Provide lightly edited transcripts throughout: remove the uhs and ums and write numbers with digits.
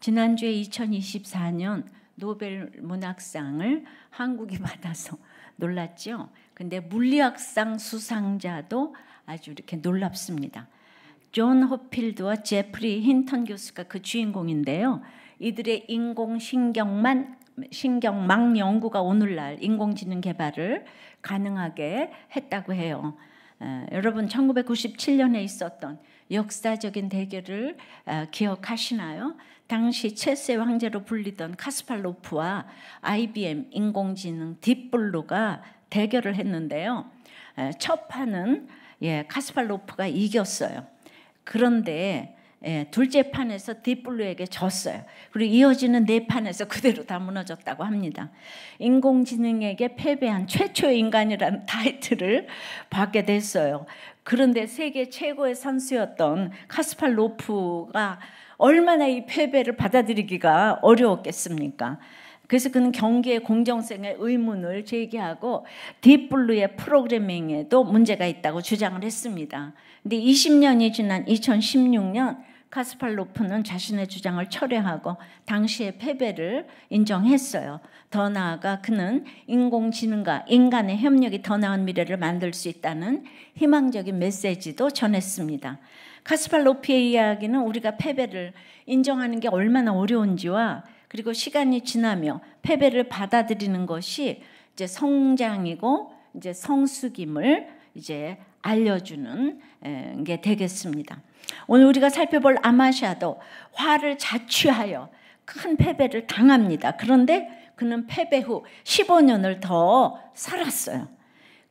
지난주에 2024년 노벨 문학상을 한국이 받아서 놀랐죠. 근데 물리학상 수상자도 아주 이렇게 놀랍습니다. 존 호필드와 제프리 힌턴 교수가 그 주인공인데요. 이들의 신경망 연구가 오늘날 인공지능 개발을 가능하게 했다고 해요. 여러분 1997년에 있었던 역사적인 대결을 기억하시나요? 당시 체스의 황제로 불리던 카스파로프와 IBM 인공지능 딥블루가 대결을 했는데요. 첫 판은 카스파로프가 이겼어요. 그런데 둘째 판에서 딥블루에게 졌어요. 그리고 이어지는 네 판에서 그대로 다 무너졌다고 합니다. 인공지능에게 패배한 최초의 인간이라는 타이틀을 받게 됐어요. 그런데 세계 최고의 선수였던 카스파로프가 얼마나 이 패배를 받아들이기가 어려웠겠습니까? 그래서 그는 경기의 공정성에 의문을 제기하고 딥블루의 프로그래밍에도 문제가 있다고 주장을 했습니다. 근데 20년이 지난 2016년 카스파로프는 자신의 주장을 철회하고 당시의 패배를 인정했어요. 더 나아가 그는 인공지능과 인간의 협력이 더 나은 미래를 만들 수 있다는 희망적인 메시지도 전했습니다. 카스파로프의 이야기는 우리가 패배를 인정하는 게 얼마나 어려운지와 그리고 시간이 지나며 패배를 받아들이는 것이 이제 성장이고 이제 성숙임을 이제 알려주는 게 되겠습니다. 오늘 우리가 살펴볼 아마샤도 화를 자취하여 큰 패배를 당합니다. 그런데 그는 패배 후 15년을 더 살았어요.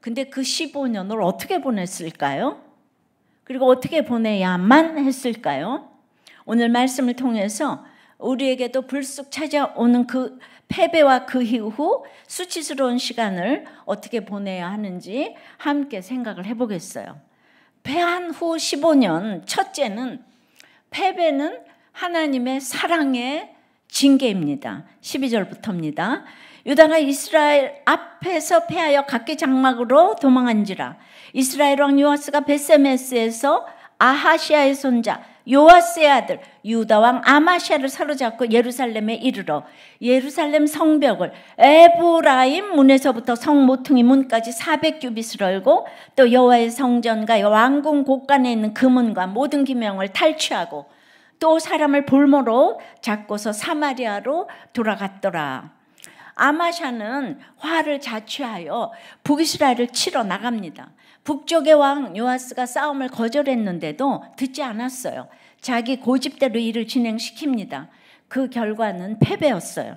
근데 그 15년을 어떻게 보냈을까요? 그리고 어떻게 보내야만 했을까요? 오늘 말씀을 통해서 우리에게도 불쑥 찾아오는 그 패배와 그 이후 수치스러운 시간을 어떻게 보내야 하는지 함께 생각을 해보겠어요. 패한 후 15년, 첫째는 패배는 하나님의 사랑의 징계입니다. 12절부터입니다. 유다가 이스라엘 앞에서 패하여 각기 장막으로 도망한지라. 이스라엘 왕 요아스가 베세메스에서 아하시아의 손자 요아스의 아들 유다 왕 아마샤를 사로잡고 예루살렘에 이르러 예루살렘 성벽을 에브라임 문에서부터 성 모퉁이 문까지 400규빗을 열고 또 여호와의 성전과 왕궁 곳간에 있는 금문과 모든 기명을 탈취하고 또 사람을 볼모로 잡고서 사마리아로 돌아갔더라. 아마샤는 화를 자취하여 북이스라엘을 치러 나갑니다. 북쪽의 왕 요아스가 싸움을 거절했는데도 듣지 않았어요. 자기 고집대로 일을 진행시킵니다. 그 결과는 패배였어요.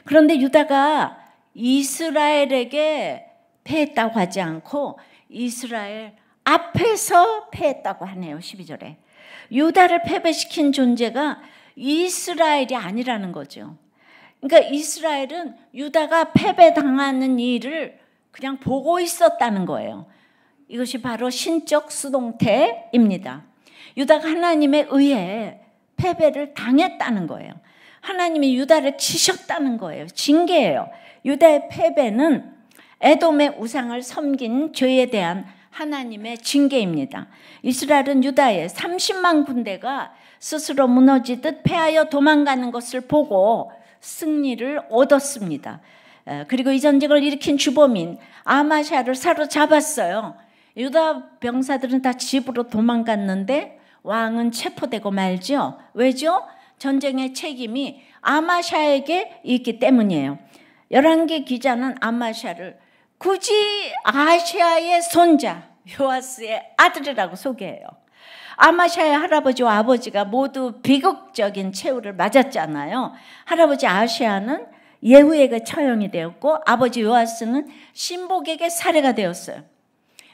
그런데 유다가 이스라엘에게 패했다고 하지 않고 이스라엘 앞에서 패했다고 하네요. 12절에. 유다를 패배시킨 존재가 이스라엘이 아니라는 거죠. 그러니까 이스라엘은 유다가 패배당하는 일을 그냥 보고 있었다는 거예요. 이것이 바로 신적 수동태입니다. 유다가 하나님에 의해 패배를 당했다는 거예요. 하나님이 유다를 치셨다는 거예요. 징계예요. 유다의 패배는 에돔의 우상을 섬긴 죄에 대한 하나님의 징계입니다. 이스라엘은 유다의 30만 군대가 스스로 무너지듯 패하여 도망가는 것을 보고 승리를 얻었습니다. 그리고 이 전쟁을 일으킨 주범인 아마샤를 사로잡았어요. 유다 병사들은 다 집으로 도망갔는데 왕은 체포되고 말죠. 왜죠? 전쟁의 책임이 아마샤에게 있기 때문이에요. 열왕기 기자는 아마샤를 굳이 아시아의 손자 요아스의 아들이라고 소개해요. 아마샤의 할아버지와 아버지가 모두 비극적인 최후를 맞았잖아요. 할아버지 아시아는 예후에게 처형이 되었고 아버지 요아스는 신복에게 살해가 되었어요.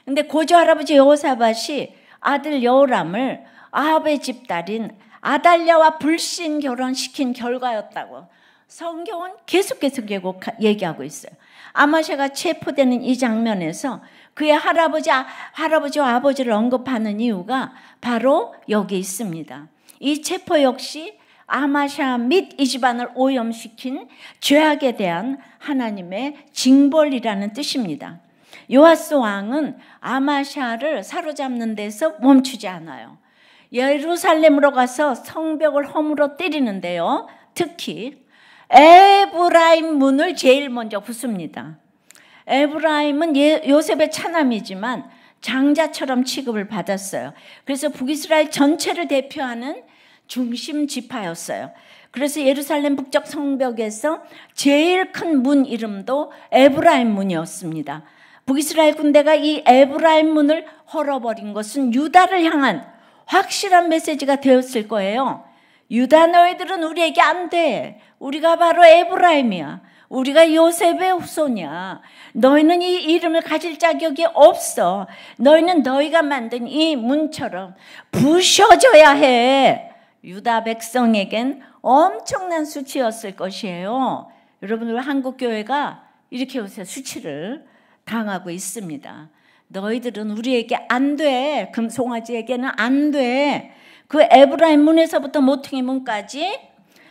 근데 고조 할아버지 여호사밧이 아들 여호람을 아합의 집딸인 아달랴와 불신 결혼시킨 결과였다고 성경은 계속 얘기하고 있어요. 아마샤가 체포되는 이 장면에서 그의 할아버지와 아버지를 언급하는 이유가 바로 여기 있습니다. 이 체포 역시 아마샤 및 이 집안을 오염시킨 죄악에 대한 하나님의 징벌이라는 뜻입니다. 요아스 왕은 아마샤를 사로잡는 데서 멈추지 않아요. 예루살렘으로 가서 성벽을 허물어 때리는데요. 특히 에브라임 문을 제일 먼저 부숩니다. 에브라임은 요셉의 차남이지만 장자처럼 취급을 받았어요. 그래서 북이스라엘 전체를 대표하는 중심 지파였어요. 그래서 예루살렘 북쪽 성벽에서 제일 큰 문 이름도 에브라임 문이었습니다. 북이스라엘 군대가 이 에브라임 문을 헐어버린 것은 유다를 향한 확실한 메시지가 되었을 거예요. 유다, 너희들은 우리에게 안 돼. 우리가 바로 에브라임이야. 우리가 요셉의 후손이야. 너희는 이 이름을 가질 자격이 없어. 너희는 너희가 만든 이 문처럼 부셔져야 해. 유다 백성에겐 엄청난 수치였을 것이에요. 여러분, 한국 교회가 이렇게 요새 수치를 당하고 있습니다. 너희들은 우리에게 안 돼. 금송아지에게는 안 돼. 그 에브라임 문에서부터 모퉁이 문까지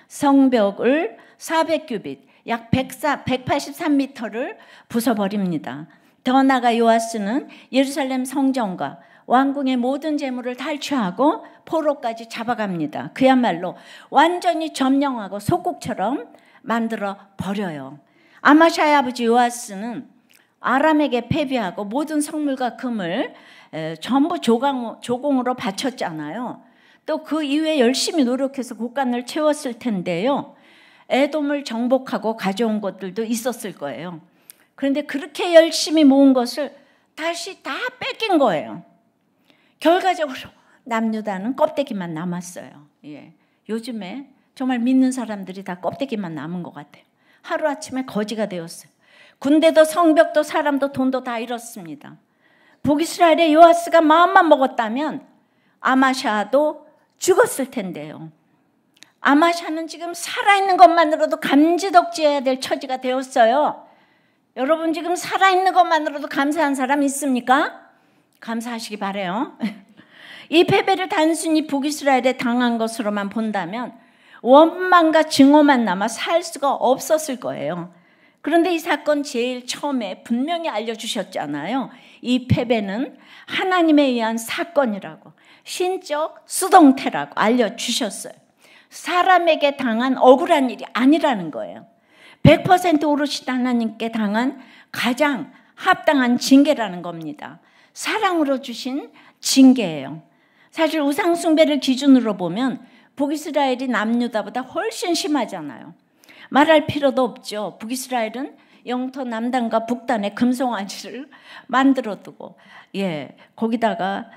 성벽을 400규빗, 약 183m를 부숴버립니다. 더 나아가 요아스는 예루살렘 성전과 왕궁의 모든 재물을 탈취하고 포로까지 잡아갑니다. 그야말로 완전히 점령하고 소국처럼 만들어 버려요. 아마샤의 아버지 요아스는 아람에게 패배하고 모든 성물과 금을 전부 조공으로 바쳤잖아요. 또 그 이후에 열심히 노력해서 곳간을 채웠을 텐데요. 에돔을 정복하고 가져온 것들도 있었을 거예요. 그런데 그렇게 열심히 모은 것을 다시 다 뺏긴 거예요. 결과적으로 남유다는 껍데기만 남았어요. 예. 요즘에 정말 믿는 사람들이 다 껍데기만 남은 것 같아요. 하루아침에 거지가 되었어요. 군대도 성벽도 사람도 돈도 다 잃었습니다. 북이스라엘의 요아스가 마음만 먹었다면 아마샤도 죽었을 텐데요. 아마샤는 지금 살아있는 것만으로도 감지덕지해야 될 처지가 되었어요. 여러분, 지금 살아있는 것만으로도 감사한 사람 있습니까? 감사하시기 바라요. 이 패배를 단순히 북이스라엘에 당한 것으로만 본다면 원망과 증오만 남아 살 수가 없었을 거예요. 그런데 이 사건 제일 처음에 분명히 알려주셨잖아요. 이 패배는 하나님에 의한 사건이라고, 신적 수동태라고 알려주셨어요. 사람에게 당한 억울한 일이 아니라는 거예요. 100% 오롯이 하나님께 당한 가장 합당한 징계라는 겁니다. 사랑으로 주신 징계예요. 사실 우상숭배를 기준으로 보면 북이스라엘이 남유다보다 훨씬 심하잖아요. 말할 필요도 없죠. 북이스라엘은 영토 남단과 북단에 금송아지를 만들어 두고, 거기다가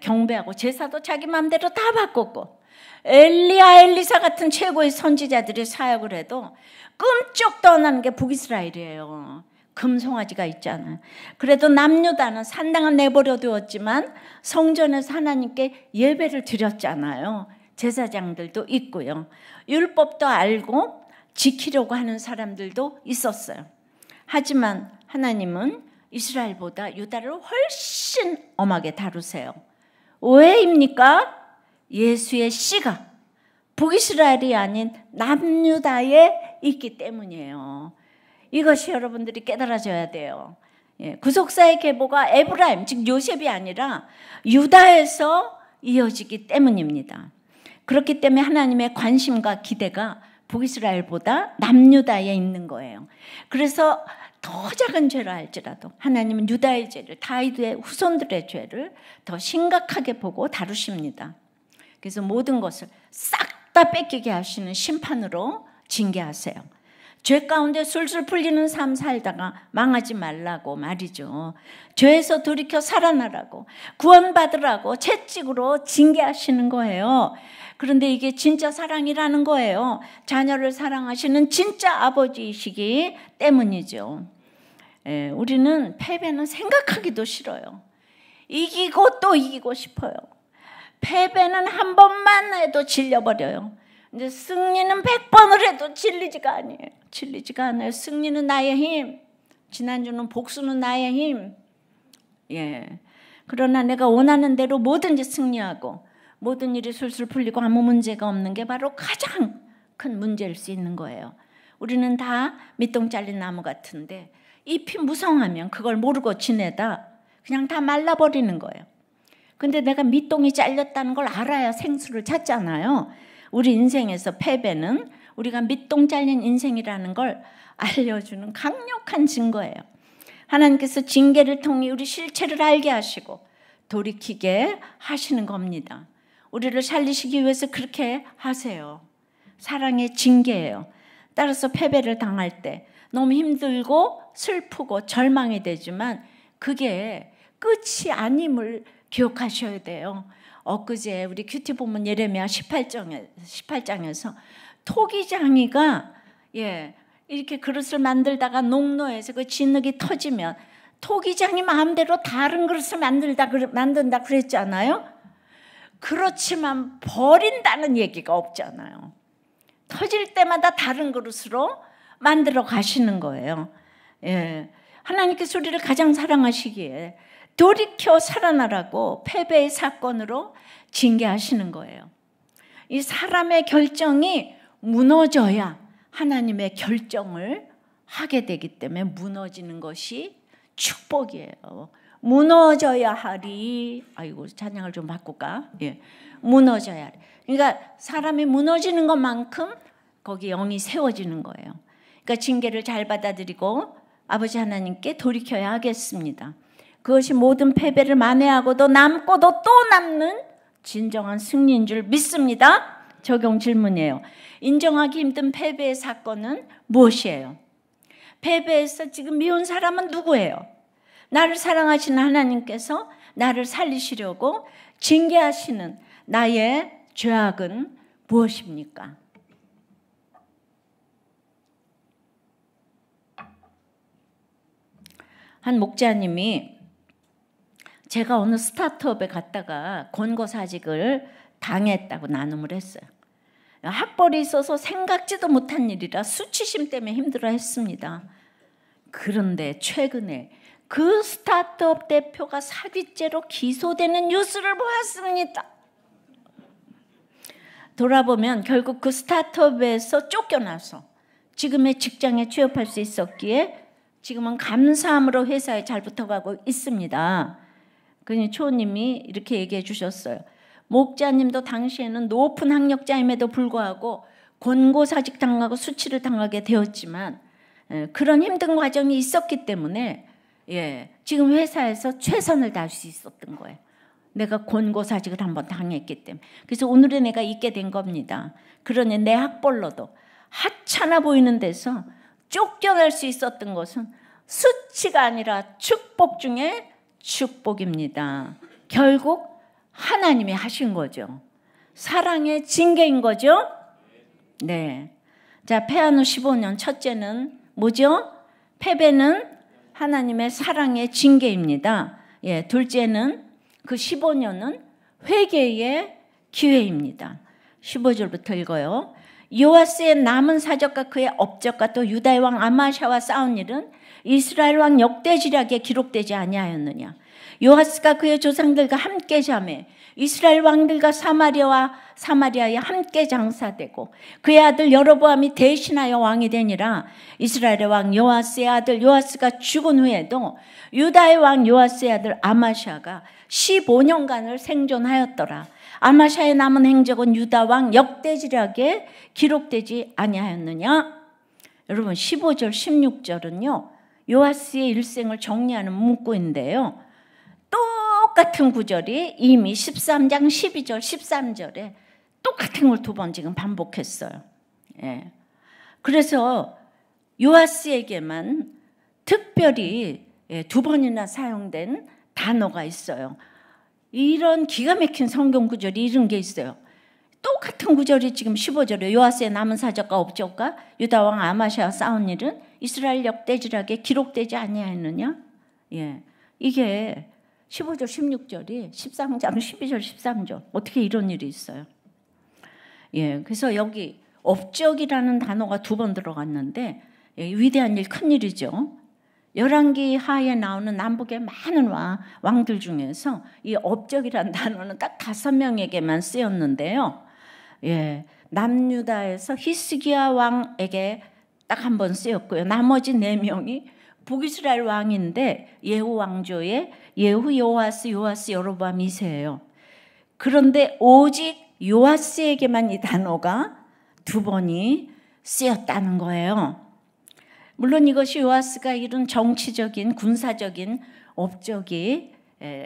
경배하고 제사도 자기 마음대로 다 바꿨고, 엘리야, 엘리사 같은 최고의 선지자들이 사역을 해도 끔찍도 안 하는 게 북이스라엘이에요. 금송아지가 있잖아요. 그래도 남유다는 산당은 내버려 두었지만 성전에서 하나님께 예배를 드렸잖아요. 제사장들도 있고요. 율법도 알고 지키려고 하는 사람들도 있었어요. 하지만 하나님은 이스라엘보다 유다를 훨씬 엄하게 다루세요. 왜입니까? 예수의 씨가 북이스라엘이 아닌 남유다에 있기 때문이에요. 이것이 여러분들이 깨달아져야 돼요. 구속사의 계보가 에브라임, 즉 요셉이 아니라 유다에서 이어지기 때문입니다. 그렇기 때문에 하나님의 관심과 기대가 북이스라엘보다 남유다에 있는 거예요. 그래서 더 작은 죄라 할지라도 하나님은 유다의 죄를, 다윗의 후손들의 죄를 더 심각하게 보고 다루십니다. 그래서 모든 것을 싹 다 뺏기게 하시는 심판으로 징계하세요. 죄 가운데 술술 풀리는 삶 살다가 망하지 말라고 말이죠. 죄에서 돌이켜 살아나라고, 구원받으라고 채찍으로 징계하시는 거예요. 그런데 이게 진짜 사랑이라는 거예요. 자녀를 사랑하시는 진짜 아버지이시기 때문이죠. 우리는 패배는 생각하기도 싫어요. 이기고 또 이기고 싶어요. 패배는 한 번만 해도 질려버려요. 근데 승리는 100번을 해도 질리지가 아니에요. 질리지가 않아요. 승리는 나의 힘. 지난주는 복수는 나의 힘. 그러나 내가 원하는 대로 뭐든지 승리하고 모든 일이 술술 풀리고 아무 문제가 없는 게 바로 가장 큰 문제일 수 있는 거예요. 우리는 다 밑동 잘린 나무 같은데 잎이 무성하면 그걸 모르고 지내다 그냥 다 말라버리는 거예요. 근데 내가 밑동이 잘렸다는 걸 알아야 생수를 찾잖아요. 우리 인생에서 패배는 우리가 밑동 잘린 인생이라는 걸 알려주는 강력한 증거예요. 하나님께서 징계를 통해 우리 실체를 알게 하시고 돌이키게 하시는 겁니다. 우리를 살리시기 위해서 그렇게 하세요. 사랑의 징계예요. 따라서 패배를 당할 때 너무 힘들고 슬프고 절망이 되지만 그게 끝이 아님을 기억하셔야 돼요. 엊그제 우리 큐티 본문 예레미야 18장에서 토기장이가 이렇게 그릇을 만들다가 농로에서 그 진흙이 터지면 토기장이 마음대로 다른 그릇을 만든다 그랬잖아요. 그렇지만 버린다는 얘기가 없잖아요. 터질 때마다 다른 그릇으로 만들어 가시는 거예요. 하나님께서 우리를 가장 사랑하시기에 돌이켜 살아나라고 패배의 사건으로 징계하시는 거예요. 이 사람의 결정이 무너져야 하나님의 결정을 하게 되기 때문에 무너지는 것이 축복이에요. 무너져야 하리. 아이고, 찬양을 좀 바꿀까? 무너져야 하리. 그러니까 사람이 무너지는 것만큼 거기 영이 세워지는 거예요. 그러니까 징계를 잘 받아들이고 아버지 하나님께 돌이켜야 하겠습니다. 그것이 모든 패배를 만회하고도 남고도 또 남는 진정한 승리인 줄 믿습니다. 적용 질문이에요. 인정하기 힘든 패배의 사건은 무엇이에요? 패배해서 지금 미운 사람은 누구예요? 나를 사랑하시는 하나님께서 나를 살리시려고 징계하시는 나의 죄악은 무엇입니까? 한 목자님이 제가 어느 스타트업에 갔다가 권고사직을 당했다고 나눔을 했어요. 학벌이 있어서 생각지도 못한 일이라 수치심 때문에 힘들어했습니다. 그런데 최근에 그 스타트업 대표가 사기죄로 기소되는 뉴스를 보았습니다. 돌아보면 결국 그 스타트업에서 쫓겨나서 지금의 직장에 취업할 수 있었기에 지금은 감사함으로 회사에 잘 붙어가고 있습니다. 그러니 초님이 이렇게 얘기해 주셨어요. 목자님도 당시에는 높은 학력자임에도 불구하고 권고사직 당하고 수치를 당하게 되었지만 그런 힘든 과정이 있었기 때문에 지금 회사에서 최선을 다할 수 있었던 거예요. 내가 권고사직을 한번 당했기 때문에. 그래서 오늘의 내가 있게 된 겁니다. 그러니 내 학벌로도 하찮아 보이는 데서 쫓겨날 수 있었던 것은 수치가 아니라 축복 중에 축복입니다. 결국 하나님이 하신 거죠. 사랑의 징계인 거죠. 네. 자, 패한 후 15년 첫째는 뭐죠? 패배는 하나님의 사랑의 징계입니다. 둘째는 그 15년은 회개의 기회입니다. 15절부터 읽어요. 요아스의 남은 사적과 그의 업적과 또 유다의 왕 아마샤와 싸운 일은 이스라엘 왕 역대지략에 기록되지 아니하였느냐. 요아스가 그의 조상들과 함께 자매 이스라엘 왕들과 사마리아에 함께 장사되고 그의 아들 여로보암이 대신하여 왕이 되니라. 이스라엘의 왕 요아스의 아들 요아스가 죽은 후에도 유다의 왕 요아스의 아들 아마샤가 15년간을 생존하였더라. 아마샤의 남은 행적은 유다 왕 역대지략에 기록되지 아니하였느냐. 여러분 15절 16절은요 요아스의 일생을 정리하는 문구인데요. 똑같은 구절이 이미 13장 12절 13절에 똑같은 걸 두 번 지금 반복했어요. 그래서 요아스에게만 특별히 두 번이나 사용된 단어가 있어요. 이런 기가 막힌 성경 구절이 이런 게 있어요. 똑같은 구절이 지금 15절에 요아스의 남은 사적과 업적과 유다 왕 아마샤와 싸운 일은 이스라엘 역대지략에 기록되지 아니하였느냐. 이게 15절 16절이 13장 12절 13절 어떻게 이런 일이 있어요. 그래서 여기 업적이라는 단어가 두 번 들어갔는데 위대한 일, 큰 일이죠. 열왕기 하에 나오는 남북의 많은 왕들 중에서 이 업적이라는 단어는 딱 5명에게만 쓰였는데요. 남유다에서 히스기야 왕에게 딱 한 번 쓰였고요. 나머지 4명이 북이스라엘 왕인데 예후 왕조의 예후, 요아스, 여로보암 2세예요. 그런데 오직 요아스에게만 이 단어가 두 번이 쓰였다는 거예요. 물론 이것이 요아스가 이룬 정치적인 군사적인 업적이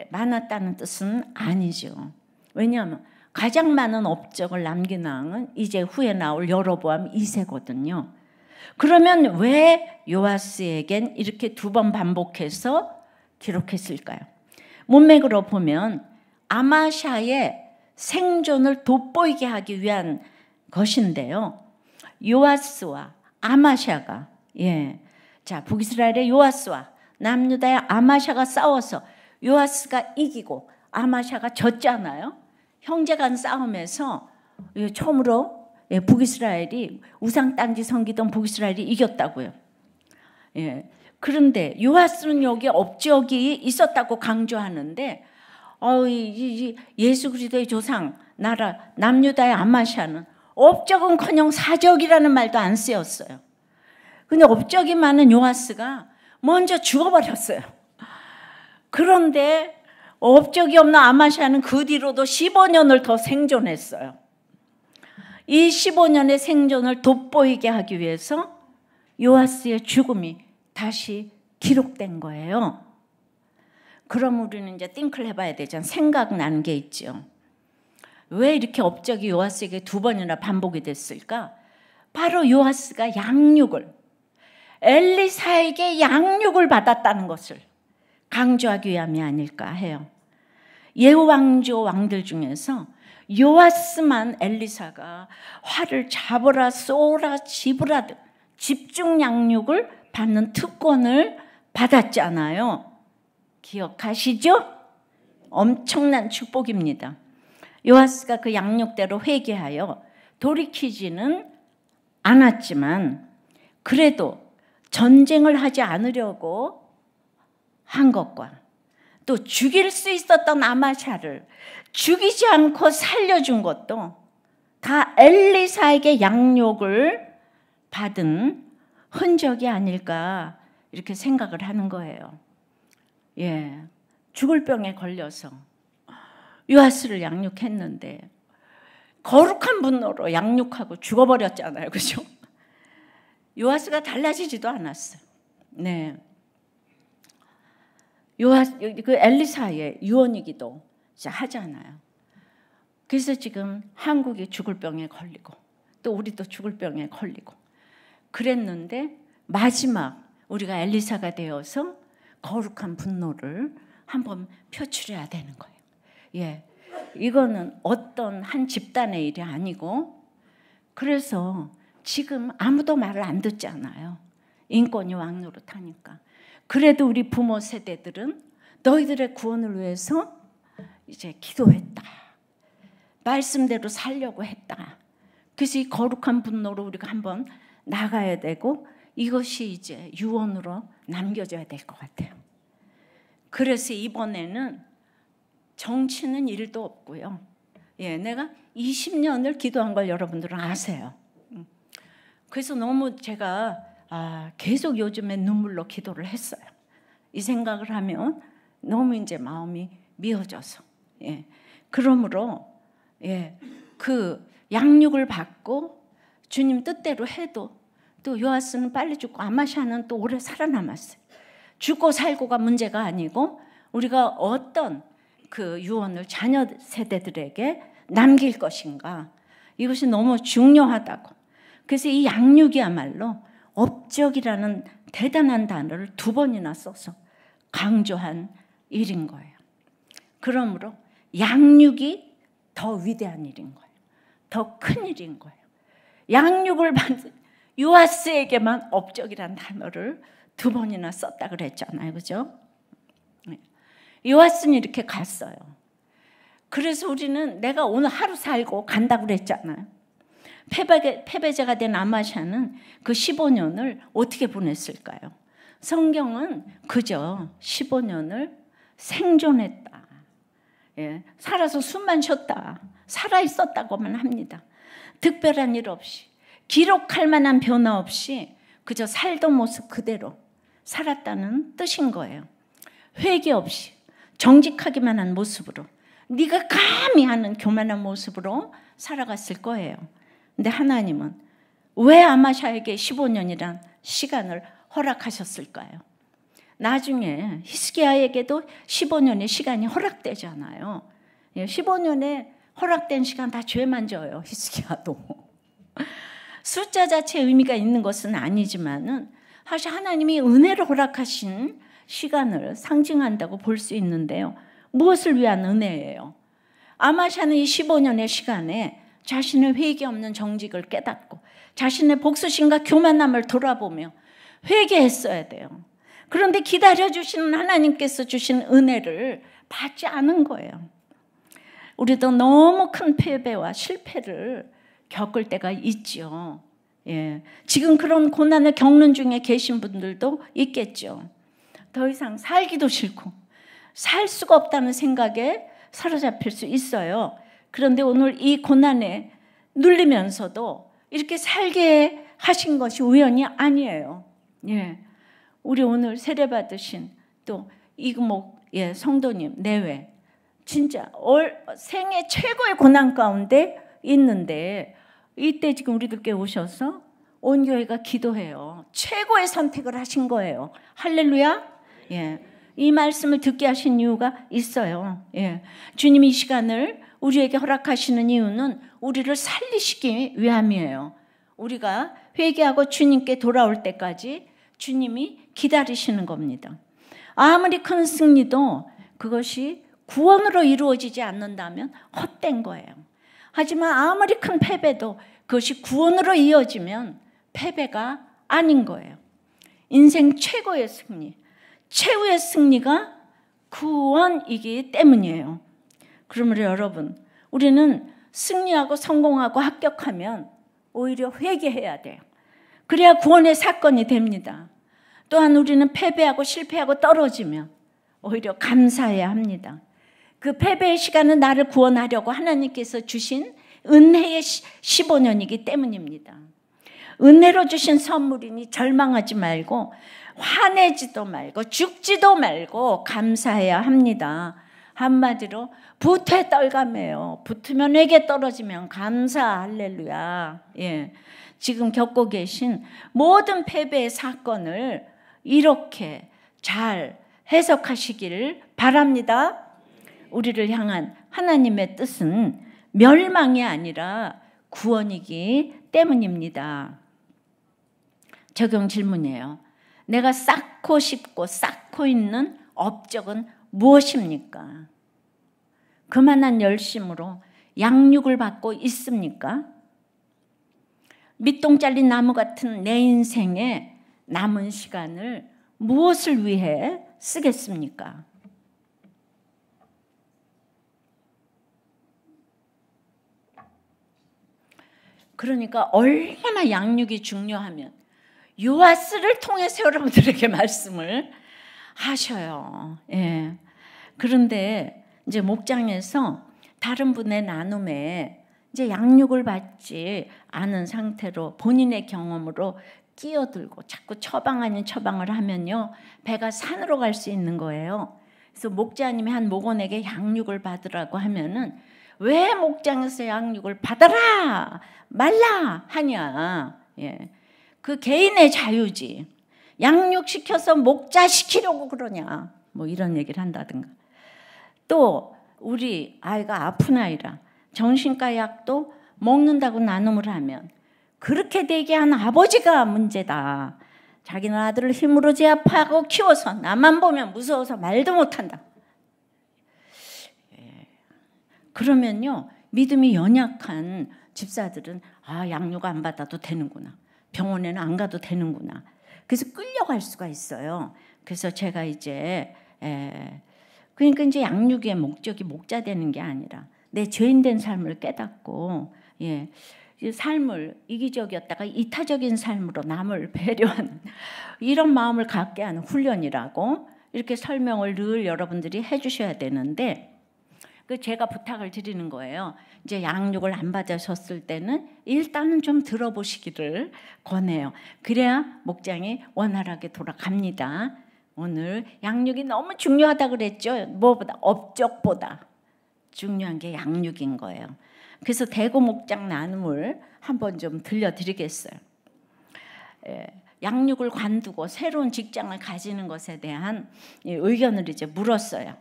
많았다는 뜻은 아니죠. 왜냐하면 가장 많은 업적을 남긴 왕은 이제 후에 나올 여로보암 2세거든요. 그러면 왜 요아스에겐 이렇게 2번 반복해서 기록했을까요? 문맥으로 보면 아마샤의 생존을 돋보이게 하기 위한 것인데요. 요아스와 아마샤가 자, 북이스라엘의 요아스와 남유다의 아마샤가 싸워서 요아스가 이기고 아마샤가 졌잖아요. 형제 간 싸움에서 처음으로 북이스라엘이 우상 딴지 섬기던 북이스라엘이 이겼다고요. 그런데 요아스는 여기 업적이 있었다고 강조하는데 예수 그리스도의 조상 나라 남유다의 아마샤는 업적은커녕 사적이라는 말도 안 쓰였어요. 근데 업적이 많은 요아스가 먼저 죽어버렸어요. 그런데 업적이 없는 아마샤는 그 뒤로도 15년을 더 생존했어요. 이 15년의 생존을 돋보이게 하기 위해서 요아스의 죽음이 다시 기록된 거예요. 그럼 우리는 이제 띵클 해봐야 되잖아요. 생각나는 게 있죠. 왜 이렇게 업적이 요아스에게 2번이나 반복이 됐을까? 바로 요아스가 엘리사에게 양육을 받았다는 것을 강조하기 위함이 아닐까 해요. 예후왕조 왕들 중에서 요아스만 엘리사가 화를 잡으라 쏘라 집으라 집중 양육을 받는 특권을 받았잖아요. 기억하시죠? 엄청난 축복입니다. 요아스가 그 양육대로 회개하여 돌이키지는 않았지만 그래도 전쟁을 하지 않으려고 한 것과 또 죽일 수 있었던 아마샤를 죽이지 않고 살려준 것도 다 엘리사에게 양육을 받은 흔적이 아닐까 이렇게 생각을 하는 거예요. 죽을 병에 걸려서 요아스를 양육했는데 거룩한 분노로 양육하고 죽어버렸잖아요. 그죠? 요아스가 달라지지도 않았어요. 그 엘리사의 유언이기도 하잖아요. 그래서 지금 한국이 죽을 병에 걸리고 또 우리도 죽을 병에 걸리고 그랬는데 마지막 우리가 엘리사가 되어서 거룩한 분노를 한번 표출해야 되는 거예요. 이거는 어떤 한 집단의 일이 아니고 그래서 지금 아무도 말을 안 듣잖아요. 인권이 왕노릇하니까. 그래도 우리 부모 세대들은 너희들의 구원을 위해서 이제 기도했다. 말씀대로 살려고 했다. 그래서 이 거룩한 분노로 우리가 한번 나가야 되고 이것이 이제 유언으로 남겨져야 될 것 같아요. 그래서 이번에는 정치는 일도 없고요. 내가 20년을 기도한 걸 여러분들은 아세요. 그래서 너무 제가 계속 요즘에 눈물로 기도를 했어요. 이 생각을 하면 너무 이제 마음이 미어져서. 그러므로 그 양육을 받고 주님 뜻대로 해도 또 요아스는 빨리 죽고 아마샤는 또 오래 살아남았어요. 죽고 살고가 문제가 아니고 우리가 어떤 그 유언을 자녀 세대들에게 남길 것인가 이것이 너무 중요하다고. 그래서 이 양육이야말로 업적이라는 대단한 단어를 2번이나 써서 강조한 일인 거예요. 그러므로 양육이 더 위대한 일인 거예요. 더 큰 일인 거예요. 양육을 받은 요아스에게만 업적이라는 단어를 2번이나 썼다 그랬잖아요. 그죠? 요아스는 이렇게 갔어요. 그래서 우리는 내가 오늘 하루 살고 간다고 그랬잖아요. 패배자가 된 아마샤는 그 15년을 어떻게 보냈을까요? 성경은 그저 15년을 생존했다. 살아서 숨만 쉬었다. 살아있었다고만 합니다. 특별한 일 없이 기록할 만한 변화 없이 그저 살던 모습 그대로 살았다는 뜻인 거예요. 회개 없이 정직하기만 한 모습으로 네가 감히 하는 교만한 모습으로 살아갔을 거예요. 근데 하나님은 왜 아마샤에게 15년이란 시간을 허락하셨을까요? 나중에 히스기야에게도 15년의 시간이 허락되잖아요. 15년의 허락된 시간 다 죄만 져요, 히스기야도. 숫자 자체에 의미가 있는 것은 아니지만은 사실 하나님이 은혜를 허락하신 시간을 상징한다고 볼 수 있는데요. 무엇을 위한 은혜예요? 아마샤는 이 15년의 시간에 자신의 회개 없는 정직을 깨닫고 자신의 복수심과 교만함을 돌아보며 회개했어야 돼요. 그런데 기다려주시는 하나님께서 주신 은혜를 받지 않은 거예요. 우리도 너무 큰 패배와 실패를 겪을 때가 있죠. 지금 그런 고난을 겪는 중에 계신 분들도 있겠죠. 더 이상 살기도 싫고 살 수가 없다는 생각에 사로잡힐 수 있어요. 그런데 오늘 이 고난에 눌리면서도 이렇게 살게 하신 것이 우연이 아니에요. 우리 오늘 세례 받으신 또 이금옥 성도님 내외 진짜 생애 최고의 고난 가운데 있는데 이때 지금 우리들께 오셔서 온 교회가 기도해요. 최고의 선택을 하신 거예요. 할렐루야. 이 말씀을 듣게 하신 이유가 있어요. 주님이 이 시간을 우리에게 허락하시는 이유는 우리를 살리시기 위함이에요. 우리가 회개하고 주님께 돌아올 때까지 주님이 기다리시는 겁니다. 아무리 큰 승리도 그것이 구원으로 이루어지지 않는다면 헛된 거예요. 하지만 아무리 큰 패배도 그것이 구원으로 이어지면 패배가 아닌 거예요. 인생 최고의 승리, 최후의 승리가 구원이기 때문이에요. 그러므로 여러분, 우리는 승리하고 성공하고 합격하면 오히려 회개해야 돼요. 그래야 구원의 사건이 됩니다. 또한 우리는 패배하고 실패하고 떨어지면 오히려 감사해야 합니다. 그 패배의 시간은 나를 구원하려고 하나님께서 주신 은혜의 15년이기 때문입니다. 은혜로 주신 선물이니 절망하지 말고 화내지도 말고 죽지도 말고 감사해야 합니다. 한마디로 부퇴 떨감해요. 붙으면 회개, 떨어지면 감사. 할렐루야. 지금 겪고 계신 모든 패배의 사건을 이렇게 잘 해석하시기를 바랍니다. 우리를 향한 하나님의 뜻은 멸망이 아니라 구원이기 때문입니다. 적용 질문이에요. 내가 쌓고 싶고 쌓고 있는 업적은 무엇입니까? 그만한 열심으로 양육을 받고 있습니까? 밑동 잘린 나무 같은 내 인생에 남은 시간을 무엇을 위해 쓰겠습니까? 그러니까 얼마나 양육이 중요하면 요아스를 통해서 여러분들에게 말씀을 하셔요. 그런데 이제 목장에서 다른 분의 나눔에 이제 양육을 받지 않은 상태로 본인의 경험으로 끼어들고 자꾸 처방 아닌 처방을 하면요, 배가 산으로 갈 수 있는 거예요. 그래서 목자님이 한 목원에게 양육을 받으라고 하면은 왜 목장에서 양육을 받아라 말라 하냐. 그 개인의 자유지. 양육시켜서 목자시키려고 그러냐. 뭐 이런 얘기를 한다든가. 또 우리 아이가 아픈 아이라 정신과 약도 먹는다고 나눔을 하면 그렇게 되게 한 아버지가 문제다. 자기는 아들을 힘으로 제압하고 키워서 나만 보면 무서워서 말도 못한다. 그러면요, 믿음이 연약한 집사들은 양육 안 받아도 되는구나. 병원에는 안 가도 되는구나. 그래서 끌려갈 수가 있어요. 그래서 제가 이제 그러니까 이제 양육의 목적이 목자 되는 게 아니라 내 죄인된 삶을 깨닫고 삶을 이기적이었다가 이타적인 삶으로 남을 배려하는 이런 마음을 갖게 하는 훈련이라고 이렇게 설명을 늘 여러분들이 해주셔야 되는데, 제가 부탁을 드리는 거예요. 이제 양육을 안 받으셨을 때는 일단은 좀 들어보시기를 권해요. 그래야 목장이 원활하게 돌아갑니다. 오늘 양육이 너무 중요하다고 그랬죠. 무엇보다 업적보다 중요한 게 양육인 거예요. 그래서 대구 목장 나눔을 한번 좀 들려드리겠어요. 양육을 관두고 새로운 직장을 가지는 것에 대한 의견을 이제 물었어요.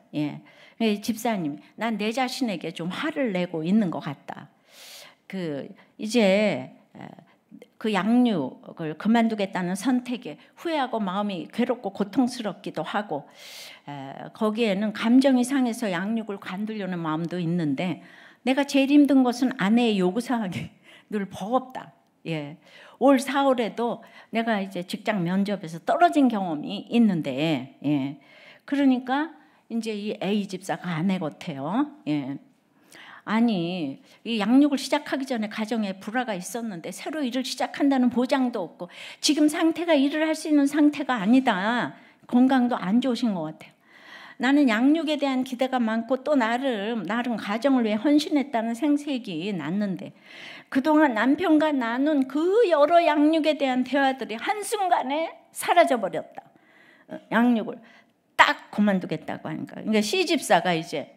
집사님이 난 내 자신에게 좀 화를 내고 있는 것 같다. 이제 그 양육을 그만두겠다는 선택에 후회하고 마음이 괴롭고 고통스럽기도 하고 거기에는 감정이 상해서 양육을 관두려는 마음도 있는데 내가 제일 힘든 것은 아내의 요구사항이 늘 버겁다. 올 4월에도 내가 이제 직장 면접에서 떨어진 경험이 있는데 그러니까 이제 이 A 집사가 아내 같아요. 아니 이 양육을 시작하기 전에 가정에 불화가 있었는데 새로 일을 시작한다는 보장도 없고 지금 상태가 일을 할 수 있는 상태가 아니다. 건강도 안 좋으신 것 같아요. 나는 양육에 대한 기대가 많고 또 나름 가정을 위해 헌신했다는 생색이 났는데 그동안 남편과 나눈 그 여러 양육에 대한 대화들이 한순간에 사라져버렸다. 양육을 딱 그만두겠다고 하니까. 그러니까 C집사가 이제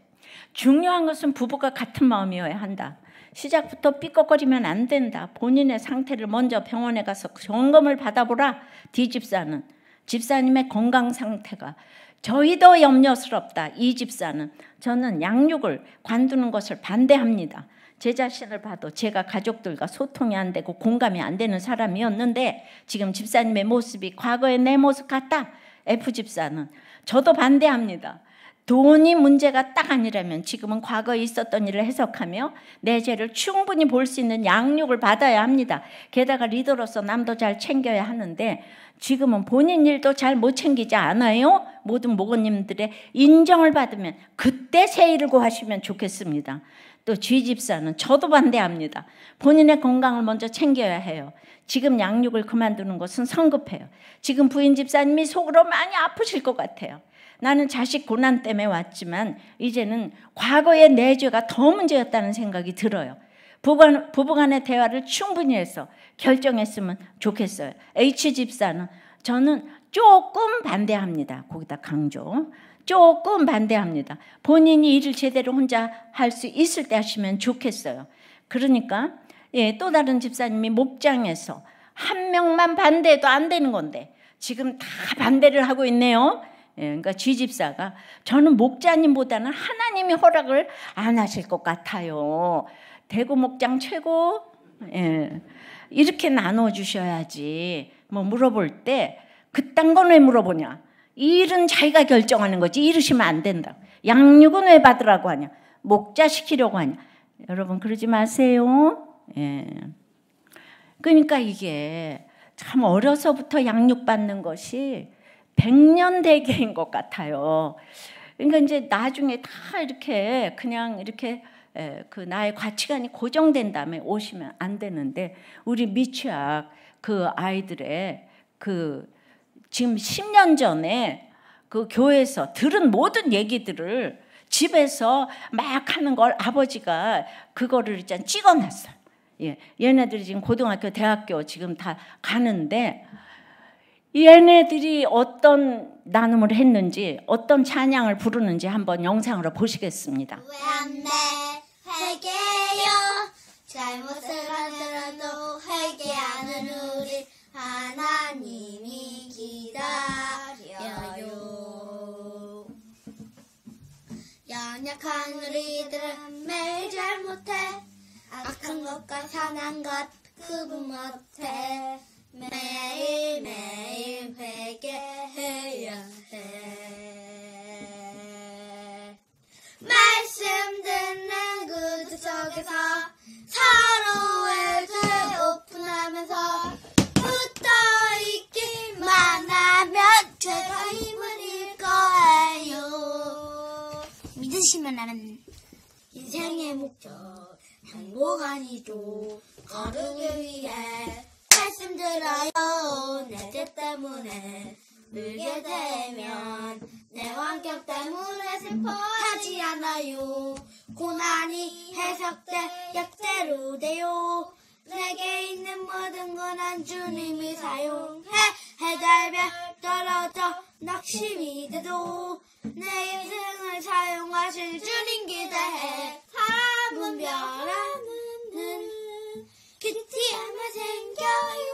중요한 것은 부부가 같은 마음이어야 한다. 시작부터 삐걱거리면 안 된다. 본인의 상태를 먼저 병원에 가서 점검을 받아보라. D집사는 집사님의 건강 상태가 저희도 염려스럽다. E집사는 저는 양육을 관두는 것을 반대합니다. 제 자신을 봐도 제가 가족들과 소통이 안 되고 공감이 안 되는 사람이었는데 지금 집사님의 모습이 과거의 내 모습 같다. F집사는 저도 반대합니다. 돈이 문제가 딱 아니라면 지금은 과거에 있었던 일을 해석하며 내 죄를 충분히 볼 수 있는 양육을 받아야 합니다. 게다가 리더로서 남도 잘 챙겨야 하는데 지금은 본인 일도 잘 못 챙기지 않아요? 모든 목원님들의 인정을 받으면 그때 새 일을 구하시면 좋겠습니다. 또 G집사는 저도 반대합니다. 본인의 건강을 먼저 챙겨야 해요. 지금 양육을 그만두는 것은 성급해요. 지금 부인 집사님이 속으로 많이 아프실 것 같아요. 나는 자식 고난 때문에 왔지만 이제는 과거의 내 죄가 더 문제였다는 생각이 들어요. 부부간의 대화를 충분히 해서 결정했으면 좋겠어요. H집사는 저는 조금 반대합니다. 거기다 강조. 조금 반대합니다. 본인이 일을 제대로 혼자 할 수 있을 때 하시면 좋겠어요. 그러니까 또 다른 집사님이 목장에서 한 명만 반대해도 안 되는 건데 지금 다 반대를 하고 있네요. 그러니까 G집사가 저는 목자님보다는 하나님이 허락을 안 하실 것 같아요. 대구 목장 최고. 이렇게 나눠주셔야지. 뭐 물어볼 때 그딴 건 왜 물어보냐. 이 일은 자기가 결정하는 거지 이러시면 안 된다. 양육은 왜 받으라고 하냐. 목자 시키려고 하냐. 여러분 그러지 마세요. 그러니까 이게 참 어려서부터 양육받는 것이 100년 대계인 것 같아요. 그러니까 이제 나중에 다 이렇게 그냥 이렇게 그 나의 가치관이 고정된 다음에 오시면 안 되는데 우리 미취학 그 아이들의 그 지금 10년 전에 그 교회에서 들은 모든 얘기들을 집에서 막 하는 걸 아버지가 그거를 일단 찍어놨어요. 얘네들이 지금 고등학교, 대학교 지금 다 가는데 얘네들이 어떤 나눔을 했는지 어떤 찬양을 부르는지 한번 영상으로 보시겠습니다. 왜안돼 회개요 잘못을 하더라도 회개하는 우리 하나님이 기다려요. 연약한 우리들은 매일 잘못해 악한 것과 선한 것 구분 못해 매일매일 회개해야 해. 말씀 듣는 구두 속에서 서로의 죄 오픈하면서 붙어있기만 하면 죄가 힘을 잃 거예요. 믿으시면 하는 인생의 목적 행복 아니죠. 거르기 위해 말씀 들어요. 내 죄 때문에 물게 되면 내 원격 때문에 슬퍼하지 않아요. 고난이 해석돼 약대로 돼요. 내게 있는 모든 건 한 주님이 사용해 해달별 떨어져 낙심이 돼도 내 인생을 사용하실 주님 기대해. 사람은 변하는 큐티함을 생겨요.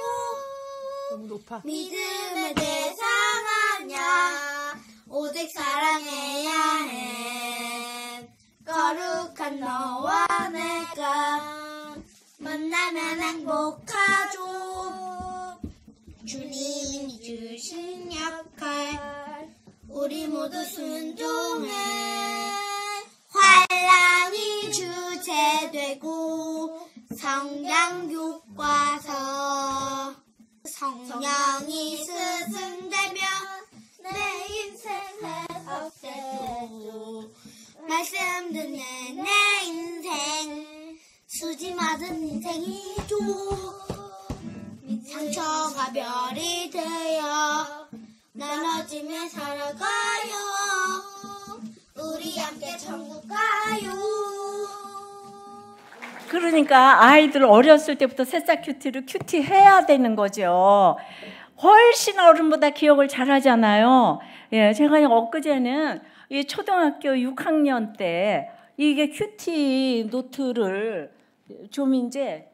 너무 높아. 믿음의 대상 아냐 오직 사랑해야 해. 거룩한 너와 내가 만나면 행복하죠. 주님이 주신 역할 우리 모두 순종해. 환란이 주체되고 성령 교과서 성령이 스승되면 내 인생 회복되고 말씀 듣는 내 인생 수지 맞은 인생이죠. 상처가 별이 되어 나눠지며 살아가요. 우리 함께 천국 가요. 그러니까 아이들 어렸을 때부터 새싹 큐티를 큐티해야 되는 거죠. 훨씬 어른보다 기억을 잘하잖아요. 예, 제가 엊그제는 이 초등학교 6학년 때 이게 큐티 노트를 좀 이제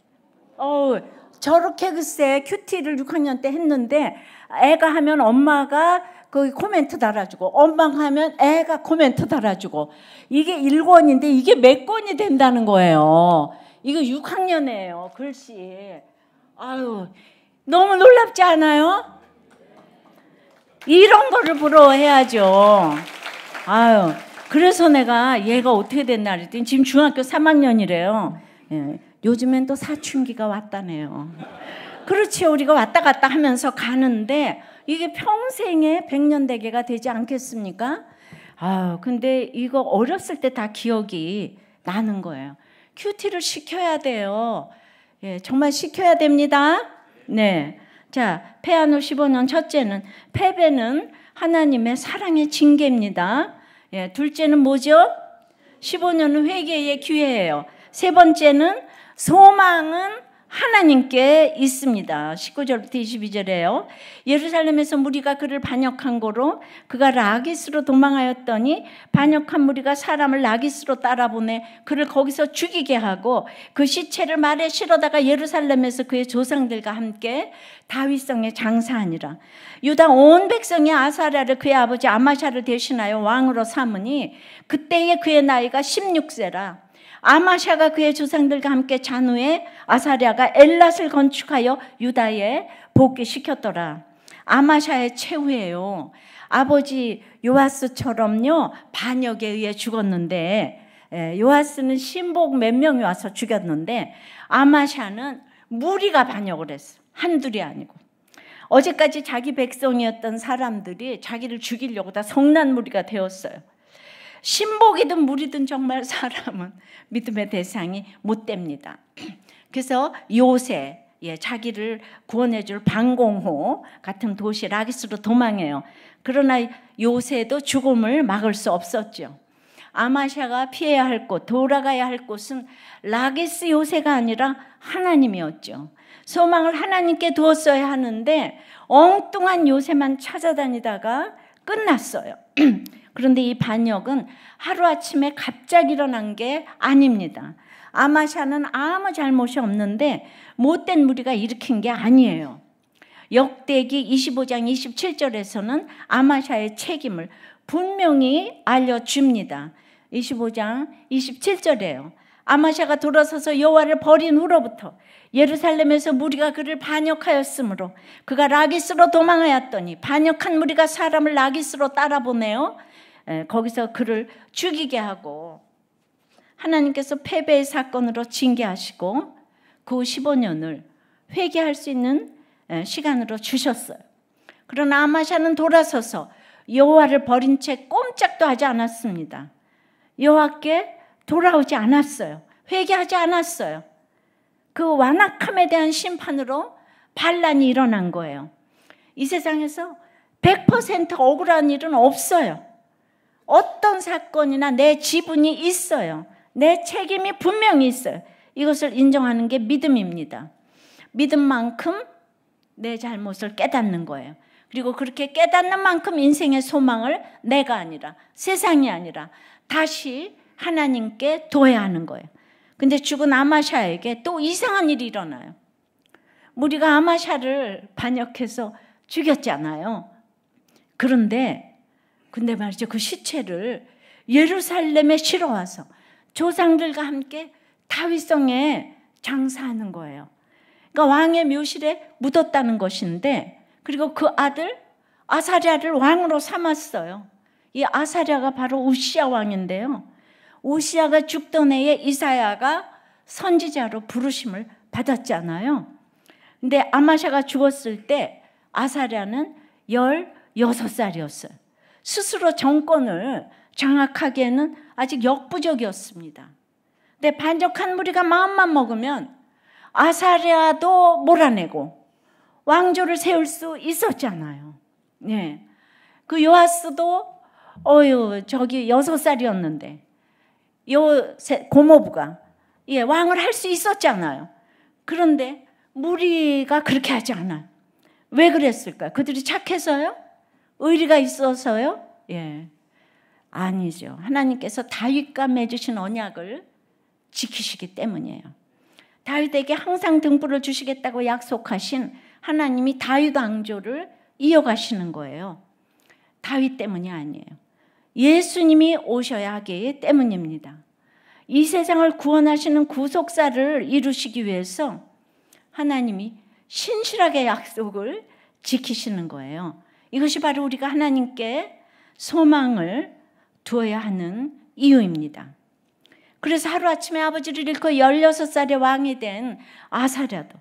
저렇게 글쎄 큐티를 6학년 때 했는데 애가 하면 엄마가 거기 코멘트 달아주고 엄마가 하면 애가 코멘트 달아주고 이게 1권인데 이게 몇 권이 된다는 거예요. 이거 6학년이에요. 글씨. 아유, 너무 놀랍지 않아요? 이런 거를 부러워해야죠. 아유, 그래서 내가 얘가 어떻게 됐나 그랬더니 지금 중학교 3학년이래요. 예, 요즘엔 또 사춘기가 왔다네요. 그렇지, 우리가 왔다 갔다 하면서 가는데 이게 평생의 백년대계가 되지 않겠습니까? 근데 이거 어렸을 때 다 기억이 나는 거예요. 큐티를 시켜야 돼요. 예, 정말 시켜야 됩니다. 네. 자, 페아노 15년 첫째는 패배는 하나님의 사랑의 징계입니다. 예, 둘째는 뭐죠? 15년은 회개의 기회예요. 세 번째는 소망은 하나님께 있습니다. 19절부터 22절에요. 예루살렘에서 무리가 그를 반역한 고로 그가 라기스로 도망하였더니 반역한 무리가 사람을 라기스로 따라보내 그를 거기서 죽이게 하고 그 시체를 말에 실어다가 예루살렘에서 그의 조상들과 함께 다윗성에 장사하니라. 유다 온 백성이 아사랴를 그의 아버지 아마샤를 대신하여 왕으로 삼으니 그때의 그의 나이가 16세라. 아마샤가 그의 조상들과 함께 잔 후에 아사랴가 엘랏을 건축하여 유다에 복귀시켰더라. 아마샤의 최후예요. 아버지 요아스처럼요 반역에 의해 죽었는데 요아스는 신복 몇 명이 와서 죽였는데 아마샤는 무리가 반역을 했어. 한둘이 아니고. 어제까지 자기 백성이었던 사람들이 자기를 죽이려고 다 성난 무리가 되었어요. 신복이든 무리든 정말 사람은 믿음의 대상이 못 됩니다. 그래서 요새 자기를 구원해줄 방공호 같은 도시 라기스로 도망해요. 그러나 요새도 죽음을 막을 수 없었죠. 아마샤가 피해야 할 곳, 돌아가야 할 곳은 라기스 요새가 아니라 하나님이었죠. 소망을 하나님께 두었어야 하는데 엉뚱한 요새만 찾아다니다가 끝났어요. 그런데 이 반역은 하루아침에 갑자기 일어난 게 아닙니다. 아마샤는 아무 잘못이 없는데 못된 무리가 일으킨 게 아니에요. 역대기 25장 27절에서는 아마샤의 책임을 분명히 알려줍니다. 25장 27절이에요. 아마샤가 돌아서서 여호와를 버린 후로부터 예루살렘에서 무리가 그를 반역하였으므로 그가 라기스로 도망하였더니 반역한 무리가 사람을 라기스로 따라보내요. 거기서 그를 죽이게 하고 하나님께서 패배의 사건으로 징계하시고 그 15년을 회개할 수 있는 시간으로 주셨어요. 그러나 아마샤는 돌아서서 여호와를 버린 채 꼼짝도 하지 않았습니다. 여호와께 돌아오지 않았어요. 회개하지 않았어요. 그 완악함에 대한 심판으로 반란이 일어난 거예요. 이 세상에서 100% 억울한 일은 없어요. 어떤 사건이나 내 지분이 있어요. 내 책임이 분명히 있어요. 이것을 인정하는 게 믿음입니다. 믿음만큼 내 잘못을 깨닫는 거예요. 그리고 그렇게 깨닫는 만큼 인생의 소망을 내가 아니라 세상이 아니라 다시 하나님께 둬야 하는 거예요. 근데 죽은 아마샤에게 또 이상한 일이 일어나요. 무리가 아마샤를 반역해서 죽였잖아요. 근데 말이죠. 그 시체를 예루살렘에 실어와서 조상들과 함께 다윗성에 장사하는 거예요. 그러니까 왕의 묘실에 묻었다는 것인데, 그리고 그 아들 아사랴를 왕으로 삼았어요. 이 아사랴가 바로 우시야 왕인데요. 우시야가 죽던 해에 이사야가 선지자로 부르심을 받았잖아요. 근데 아마샤가 죽었을 때 아사랴는 16살이었어요. 스스로 정권을 장악하기에는 아직 역부족이었습니다. 근데 반역한 무리가 마음만 먹으면 아사랴도 몰아내고 왕조를 세울 수 있었잖아요. 예. 그 요아스도 6살이었는데 요 고모부가 왕을 할 수 있었잖아요. 그런데 무리가 그렇게 하지 않아요. 왜 그랬을까요? 그들이 착해서요? 의리가 있어서요? 예. 아니죠. 하나님께서 다윗과 맺으신 언약을 지키시기 때문이에요. 다윗에게 항상 등불을 주시겠다고 약속하신 하나님이 다윗 왕조를 이어가시는 거예요. 다윗 때문이 아니에요. 예수님이 오셔야 하기 때문입니다. 이 세상을 구원하시는 구속사를 이루시기 위해서 하나님이 신실하게 약속을 지키시는 거예요. 이것이 바로 우리가 하나님께 소망을 두어야 하는 이유입니다. 그래서 하루아침에 아버지를 잃고 16살의 왕이 된 아사랴도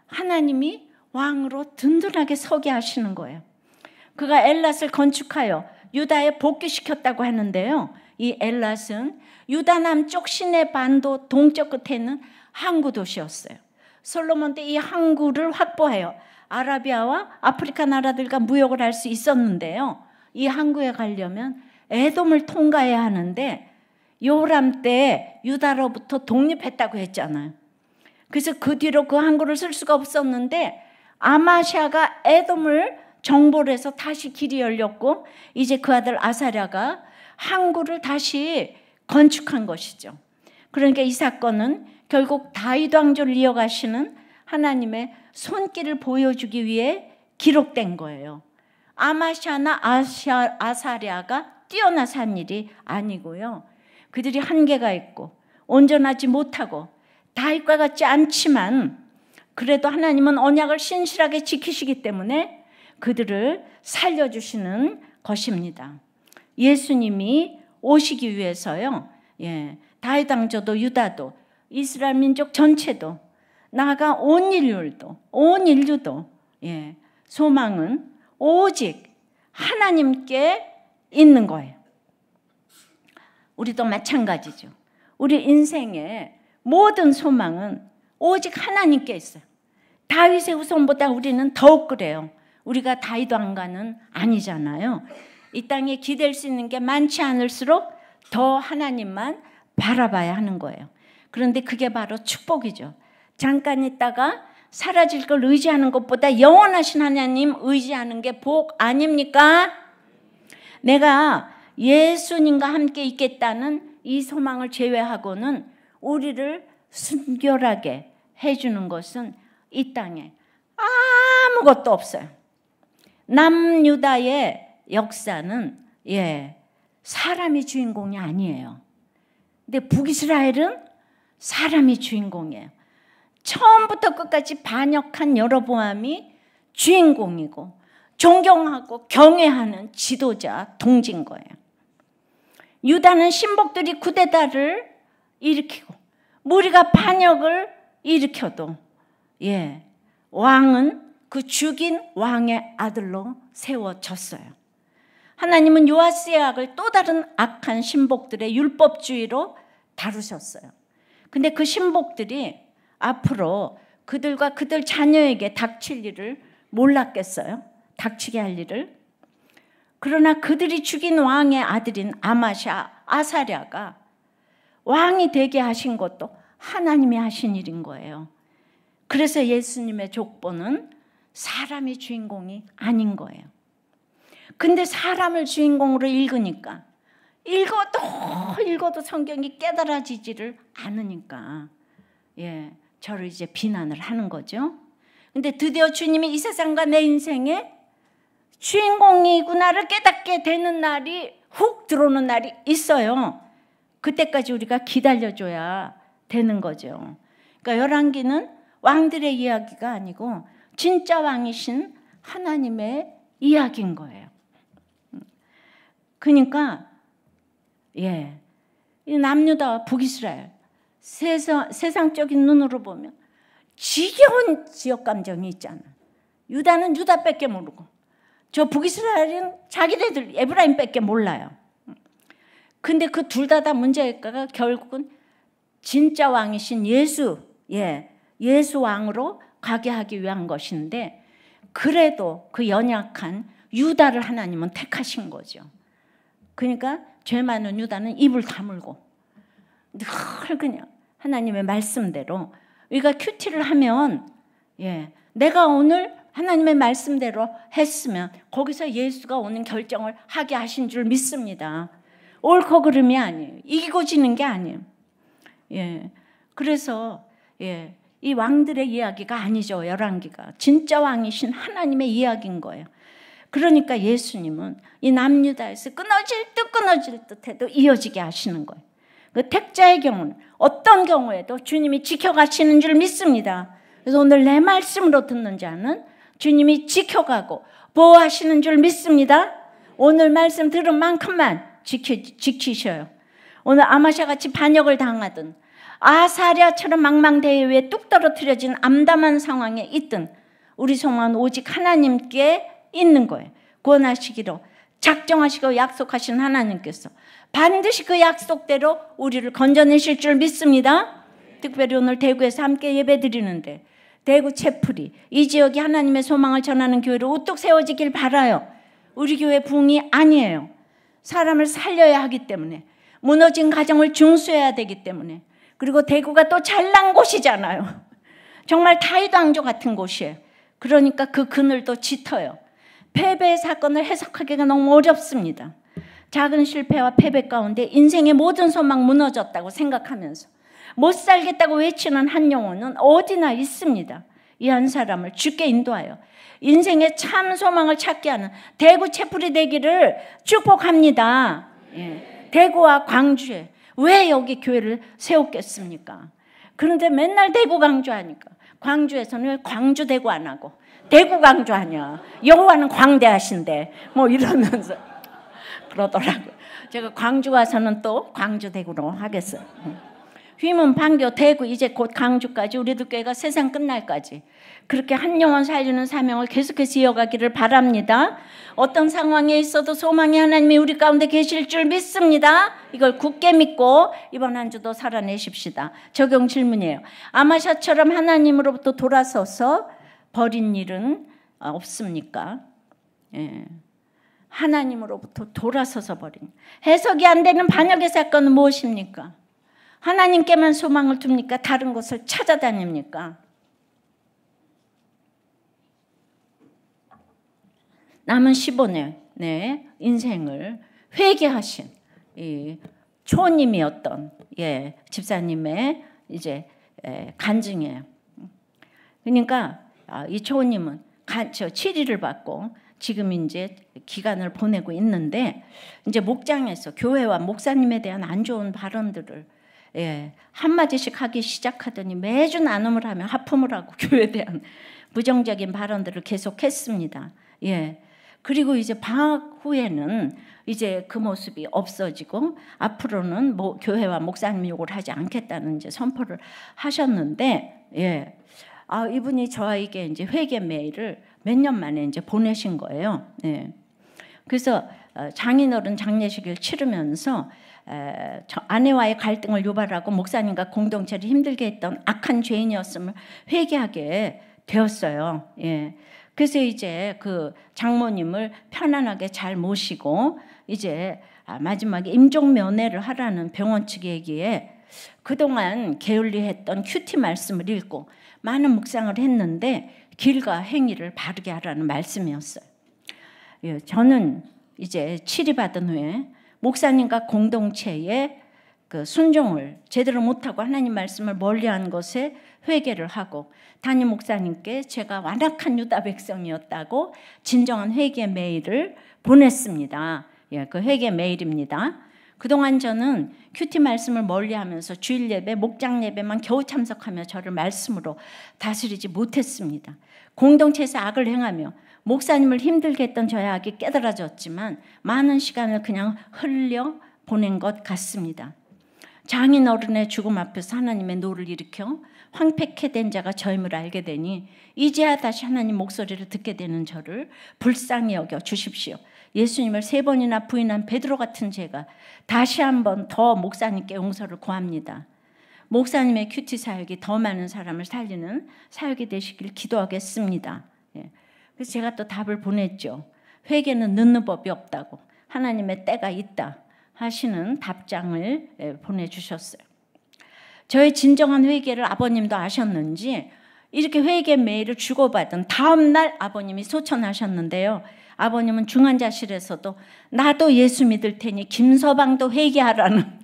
하나님이 왕으로 든든하게 서게 하시는 거예요. 그가 엘랏을 건축하여 유다에 복귀시켰다고 하는데요. 이 엘랏은 유다 남쪽 시내 반도 동쪽 끝에 있는 항구 도시였어요. 솔로몬 때 이 항구를 확보하여 아라비아와 아프리카 나라들과 무역을 할 수 있었는데요. 이 항구에 가려면 에돔을 통과해야 하는데 요람 때 유다로부터 독립했다고 했잖아요. 그래서 그 뒤로 그 항구를 쓸 수가 없었는데 아마샤가 에돔을 정벌을 해서 다시 길이 열렸고 이제 그 아들 아사랴가 항구를 다시 건축한 것이죠. 그러니까 이 사건은 결국 다윗 왕조를 이어가시는 하나님의 손길을 보여주기 위해 기록된 거예요. 아마샤나 아사랴가 뛰어나서 한 일이 아니고요. 그들이 한계가 있고 온전하지 못하고 다윗과 같지 않지만 그래도 하나님은 언약을 신실하게 지키시기 때문에 그들을 살려주시는 것입니다. 예수님이 오시기 위해서요. 다윗 왕조도 유다도 이스라엘 민족 전체도 나아가 온 인류도 소망은 오직 하나님께 있는 거예요. 우리도 마찬가지죠. 우리 인생의 모든 소망은 오직 하나님께 있어요. 다윗의 후손보다 우리는 더욱 그래요. 우리가 다윗 왕가는 아니잖아요. 이 땅에 기댈 수 있는 게 많지 않을수록 더 하나님만 바라봐야 하는 거예요. 그런데 그게 바로 축복이죠. 잠깐 있다가 사라질 걸 의지하는 것보다 영원하신 하나님 의지하는 게 복 아닙니까? 내가 예수님과 함께 있겠다는 이 소망을 제외하고는 우리를 순결하게 해주는 것은 이 땅에 아무것도 없어요. 남유다의 역사는 사람이 주인공이 아니에요. 근데 북이스라엘은 사람이 주인공이에요. 처음부터 끝까지 반역한 여로보암이 주인공이고 존경하고 경외하는 지도자 동지인 거예요. 유다는 신복들이 쿠데타를 일으키고 무리가 반역을 일으켜도 왕은 그 죽인 왕의 아들로 세워졌어요. 하나님은 요아스의 악을 또 다른 악한 신복들의 율법주의로 다루셨어요. 근데 그 신복들이 앞으로 그들과 그들 자녀에게 닥칠 일을 몰랐겠어요? 닥치게 할 일을. 그러나 그들이 죽인 왕의 아들인 아사랴가 왕이 되게 하신 것도 하나님이 하신 일인 거예요. 그래서 예수님의 족보는 사람이 주인공이 아닌 거예요. 근데 사람을 주인공으로 읽으니까 읽어도 성경이 깨달아지지를 않으니까 저를 이제 비난을 하는 거죠. 근데 드디어 주님이 이 세상과 내 인생에 주인공이구나를 깨닫게 되는 날이 훅 들어오는 날이 있어요. 그때까지 우리가 기다려줘야 되는 거죠. 그러니까 열왕기는 왕들의 이야기가 아니고 진짜 왕이신 하나님의 이야기인 거예요. 그러니까 이 남유다와 북이스라엘 세상적인 눈으로 보면 지겨운 지역 감정이 있잖아. 유다는 유다밖에 모르고 저 북이스라엘은 자기네들 에브라임밖에 몰라요. 근데 그 둘 다 문제가 결국은 진짜 왕이신 예수 왕으로 가게 하기 위한 것인데 그래도 그 연약한 유다를 하나님은 택하신 거죠. 그러니까 죄 많은 유다는 입을 다물고 늘 그냥 하나님의 말씀대로 우리가 큐티를 하면 내가 오늘 하나님의 말씀대로 했으면 거기서 예수가 오는 결정을 하게 하신 줄 믿습니다. 옳고 그름이 아니에요. 이기고 지는 게 아니에요. 그래서 이 왕들의 이야기가 아니죠. 열왕기가 진짜 왕이신 하나님의 이야기인 거예요. 그러니까 예수님은 이 남유다에서 끊어질 듯 해도 이어지게 하시는 거예요. 그 택자의 경우는 어떤 경우에도 주님이 지켜가시는 줄 믿습니다. 그래서 오늘 내 말씀으로 듣는 자는 주님이 지켜가고 보호하시는 줄 믿습니다. 오늘 말씀 들은 만큼만 지키셔요. 오늘 아마샤같이 반역을 당하든 아사랴처럼 망망대해 위에 뚝 떨어뜨려진 암담한 상황에 있든 우리 소망은 오직 하나님께 있는 거예요. 구원하시기로 작정하시고 약속하신 하나님께서 반드시 그 약속대로 우리를 건져내실 줄 믿습니다. 특별히 오늘 대구에서 함께 예배드리는데 대구 채플이 이 지역이 하나님의 소망을 전하는 교회로 우뚝 세워지길 바라요. 우리 교회 부흥이 아니에요. 사람을 살려야 하기 때문에 무너진 가정을 중수해야 되기 때문에 그리고 대구가 또 잘난 곳이잖아요. 정말 다윗 왕조 같은 곳이에요. 그러니까 그 그늘도 짙어요. 패배의 사건을 해석하기가 너무 어렵습니다. 작은 실패와 패배 가운데 인생의 모든 소망 무너졌다고 생각하면서 못 살겠다고 외치는 한 영혼은 어디나 있습니다. 이 한 사람을 주께 인도하여 인생의 참 소망을 찾게 하는 대구 채플이 되기를 축복합니다. 대구와 광주에 왜 여기 교회를 세웠겠습니까? 그런데 맨날 대구 광주 하니까 광주에서는 왜 광주 대구 안 하고 대구 광주 하냐? 여호와는 광대하신데 뭐 이러면서 그러더라고요. 제가 광주 와서는 또 광주 대구로 하겠어요. 휘문, 판교, 대구 이제 곧 강주까지 우리들 교회가 세상 끝날까지 그렇게 한 영혼 살리는 사명을 계속해서 이어가기를 바랍니다. 어떤 상황에 있어도 소망의 하나님이 우리 가운데 계실 줄 믿습니다. 이걸 굳게 믿고 이번 한 주도 살아내십시다. 적용 질문이에요. 아마샤처럼 하나님으로부터 돌아서서 버린 일은 없습니까? 하나님으로부터 돌아서서 버린 해석이 안 되는 반역의 사건은 무엇입니까? 하나님께만 소망을 둡니까? 다른 곳을 찾아다닙니까? 남은 15년의 인생을 회개하신 이 초님이었던 집사님의 이제 간증이에요. 그러니까 이 초님은 치리를 받고 지금 이제 기간을 보내고 있는데 이제 목장에서 교회와 목사님에 대한 안 좋은 발언들을 한마디씩 하기 시작하더니 매주 나눔을 하며 하품을 하고 교회에 대한 부정적인 발언들을 계속했습니다. 그리고 이제 방학 후에는 이제 그 모습이 없어지고 앞으로는 교회와 목사님 욕을 하지 않겠다는 이제 선포를 하셨는데 이분이 저에게 이제 회개 메일을 몇 년 만에 이제 보내신 거예요. 그래서 장인어른 장례식을 치르면서 아내와의 갈등을 유발하고 목사님과 공동체를 힘들게 했던 악한 죄인이었음을 회개하게 되었어요. 그래서 이제 그 장모님을 편안하게 잘 모시고 이제 마지막에 임종 면회를 하라는 병원 측에게 그동안 게을리했던 큐티 말씀을 읽고 많은 묵상을 했는데 길과 행위를 바르게 하라는 말씀이었어요. 저는 이제 치리받은 후에 목사님과 공동체의 그 순종을 제대로 못하고 하나님 말씀을 멀리한 것에 회개를 하고 담임 목사님께 제가 완악한 유다 백성이었다고 진정한 회개 메일을 보냈습니다. 그 회개 메일입니다. 그동안 저는 큐티 말씀을 멀리하면서 주일 예배, 목장 예배만 겨우 참석하며 저를 말씀으로 다스리지 못했습니다. 공동체에서 악을 행하며 목사님을 힘들게 했던 저의 악이 깨달아졌지만 많은 시간을 그냥 흘려 보낸 것 같습니다. 장인 어른의 죽음 앞에서 하나님의 노를 일으켜 황폐케 된 자가 저임을 알게 되니 이제야 다시 하나님 목소리를 듣게 되는 저를 불쌍히 여겨 주십시오. 예수님을 3번이나 부인한 베드로 같은 제가 다시 한번 더 목사님께 용서를 구합니다. 목사님의 큐티 사역이 더 많은 사람을 살리는 사역이 되시길 기도하겠습니다. 그래서 제가 또 답을 보냈죠. 회개는 늦는 법이 없다고, 하나님의 때가 있다 하시는 답장을 보내주셨어요. 저의 진정한 회개를 아버님도 아셨는지 이렇게 회개 메일을 주고받은 다음 날 아버님이 소천하셨는데요. 아버님은 중환자실에서도 나도 예수 믿을 테니 김서방도 회개하라는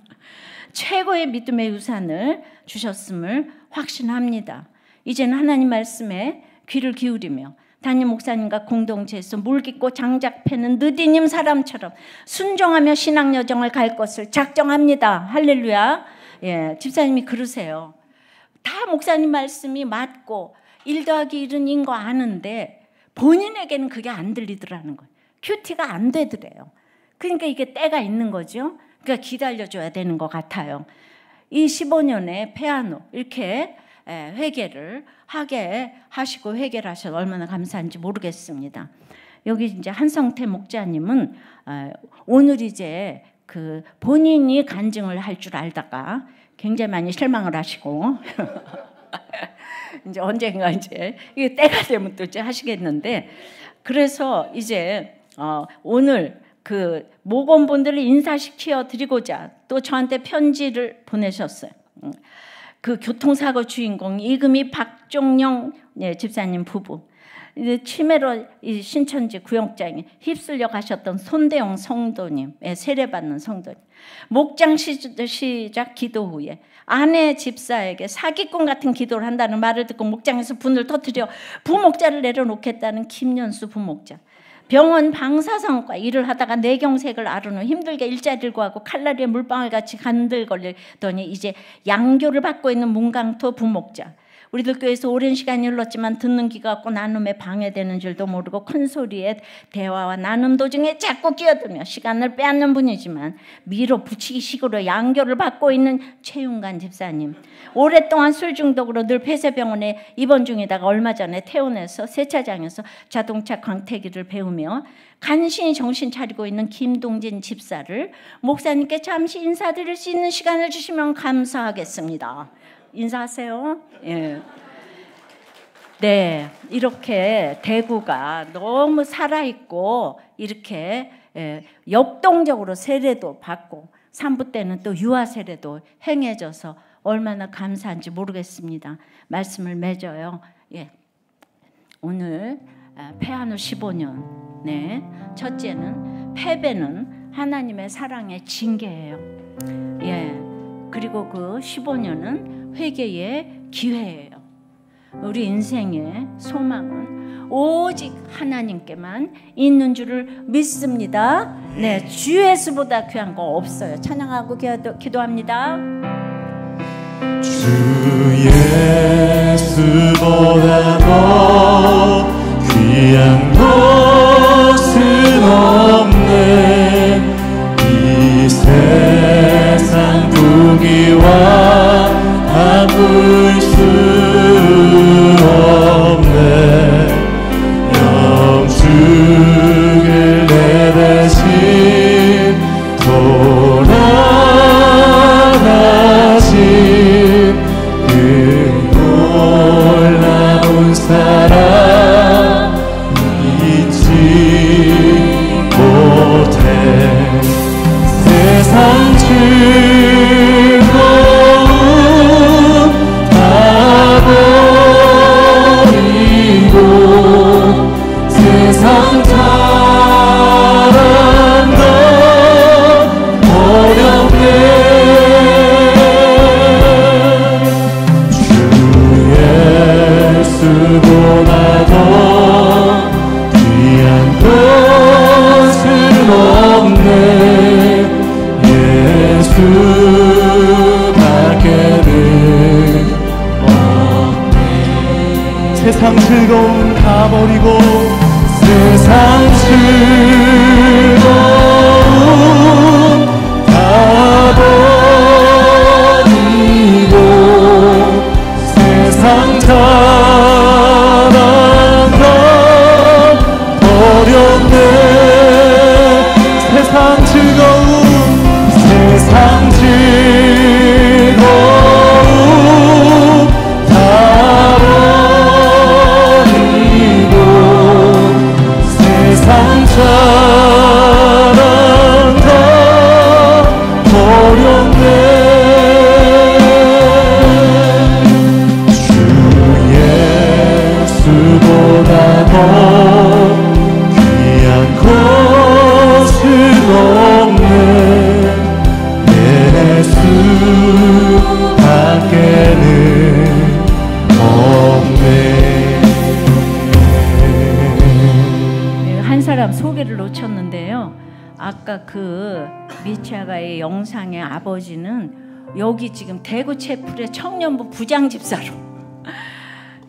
최고의 믿음의 유산을 주셨음을 확신합니다. 이제는 하나님 말씀에 귀를 기울이며 담임 목사님과 공동체에서 물 깊고 장작 패는 느디님 사람처럼 순종하며 신앙 여정을 갈 것을 작정합니다. 할렐루야. 집사님이 그러세요. 다 목사님 말씀이 맞고 1 더하기 1은 인 거 아는데 본인에게는 그게 안 들리더라는 거예요. 큐티가 안 되더래요. 그러니까 이게 때가 있는 거죠. 그러니까 기다려줘야 되는 것 같아요. 이 15년의 페아노 이렇게 회개를 하게 하시고 회개를 하셔서 얼마나 감사한지 모르겠습니다. 여기 이제 한성태 목자님은 오늘 이제 그 본인이 간증을 할 줄 알다가 굉장히 많이 실망을 하시고 이제 언젠가 이제 이게 때가 되면 또 이제 하시겠는데, 그래서 이제 오늘 그 모건분들을 인사시켜 드리고자 또 저한테 편지를 보내셨어요. 그 교통사고 주인공 이금희 박종영 집사님 부부, 치매로 신천지 구역장에 휩쓸려 가셨던 손대영 성도님, 세례받는 성도님, 목장 시작 기도 후에 아내 집사에게 사기꾼 같은 기도를 한다는 말을 듣고 목장에서 분을 터뜨려 부목자를 내려놓겠다는 김연수 부목자, 병원 방사선과 일을 하다가 뇌경색을 앓은 후 힘들게 일자리를 구하고 칼날에 물방울같이 간들거리더니 이제 양교를 받고 있는 문강토 부목자, 우리들 교회에서 오랜 시간이 흘렀지만 듣는 귀가 없고 나눔에 방해되는 줄도 모르고 큰 소리에 대화와 나눔 도중에 자꾸 끼어들며 시간을 빼앗는 분이지만 미로 붙이기식으로 양교를 받고 있는 최윤관 집사님, 오랫동안 술 중독으로 늘 폐쇄병원에 입원 중이다가 얼마 전에 퇴원해서 세차장에서 자동차 광택기를 배우며 간신히 정신 차리고 있는 김동진 집사를 목사님께 잠시 인사드릴 수 있는 시간을 주시면 감사하겠습니다. 인사하세요. 네, 이렇게 대구가 너무 살아있고 이렇게 역동적으로 세례도 받고 산부 때는 또 유아 세례도 행해져서 얼마나 감사한지 모르겠습니다. 말씀을 맺어요. 오늘 페아노 15년. 네, 첫째는 패배는 하나님의 사랑의 징계예요. 그리고 그 15년은 회개의 기회예요. 우리 인생의 소망은 오직 하나님께만 있는 줄을 믿습니다. 네, 주 예수보다 귀한 거 없어요. 찬양하고 기도합니다. 주 예수보다 더 귀한 것은 없네. 이 세상 부귀와 바꿀 수 없네. 영주를 내 대신 돌아가신 그 놀라운 사랑 세상 사랑도 어렵네. 주 예수보다 더 귀한 것은 없네. 예수밖에는 없네. 세상 즐거움 다 버리고 세상 즐거움 다 버리고 세상 사랑도 버렸네. 세상 즐거움 세상 즐거움 다 버리고 세상 사랑 다 버렸네. 주 예수보다 더 귀한 것은 없네. 예수밖에는 없네. 한 사람 소개를 놓쳤는데요. 아까 그 미치아가의 영상의 아버지는 여기 지금 대구 채플의 청년부 부장집사로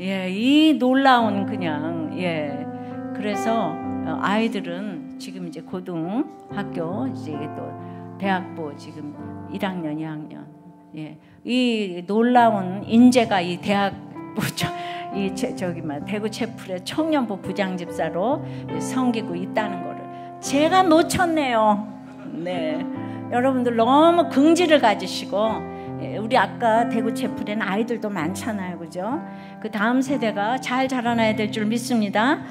예, 이 놀라운 그냥 그래서 아이들은 지금 이제 고등학교 이제 또 대학부 지금 1학년, 2학년 이 놀라운 인재가 이 대학부 대구 채플의 청년부 부장집사로 섬기고 있다는 거를 제가 놓쳤네요. 네, 여러분들 너무 긍지를 가지시고 우리 아까 대구 채플에는 아이들도 많잖아요, 그죠? 그 다음 세대가 잘 자라나야 될 줄 믿습니다.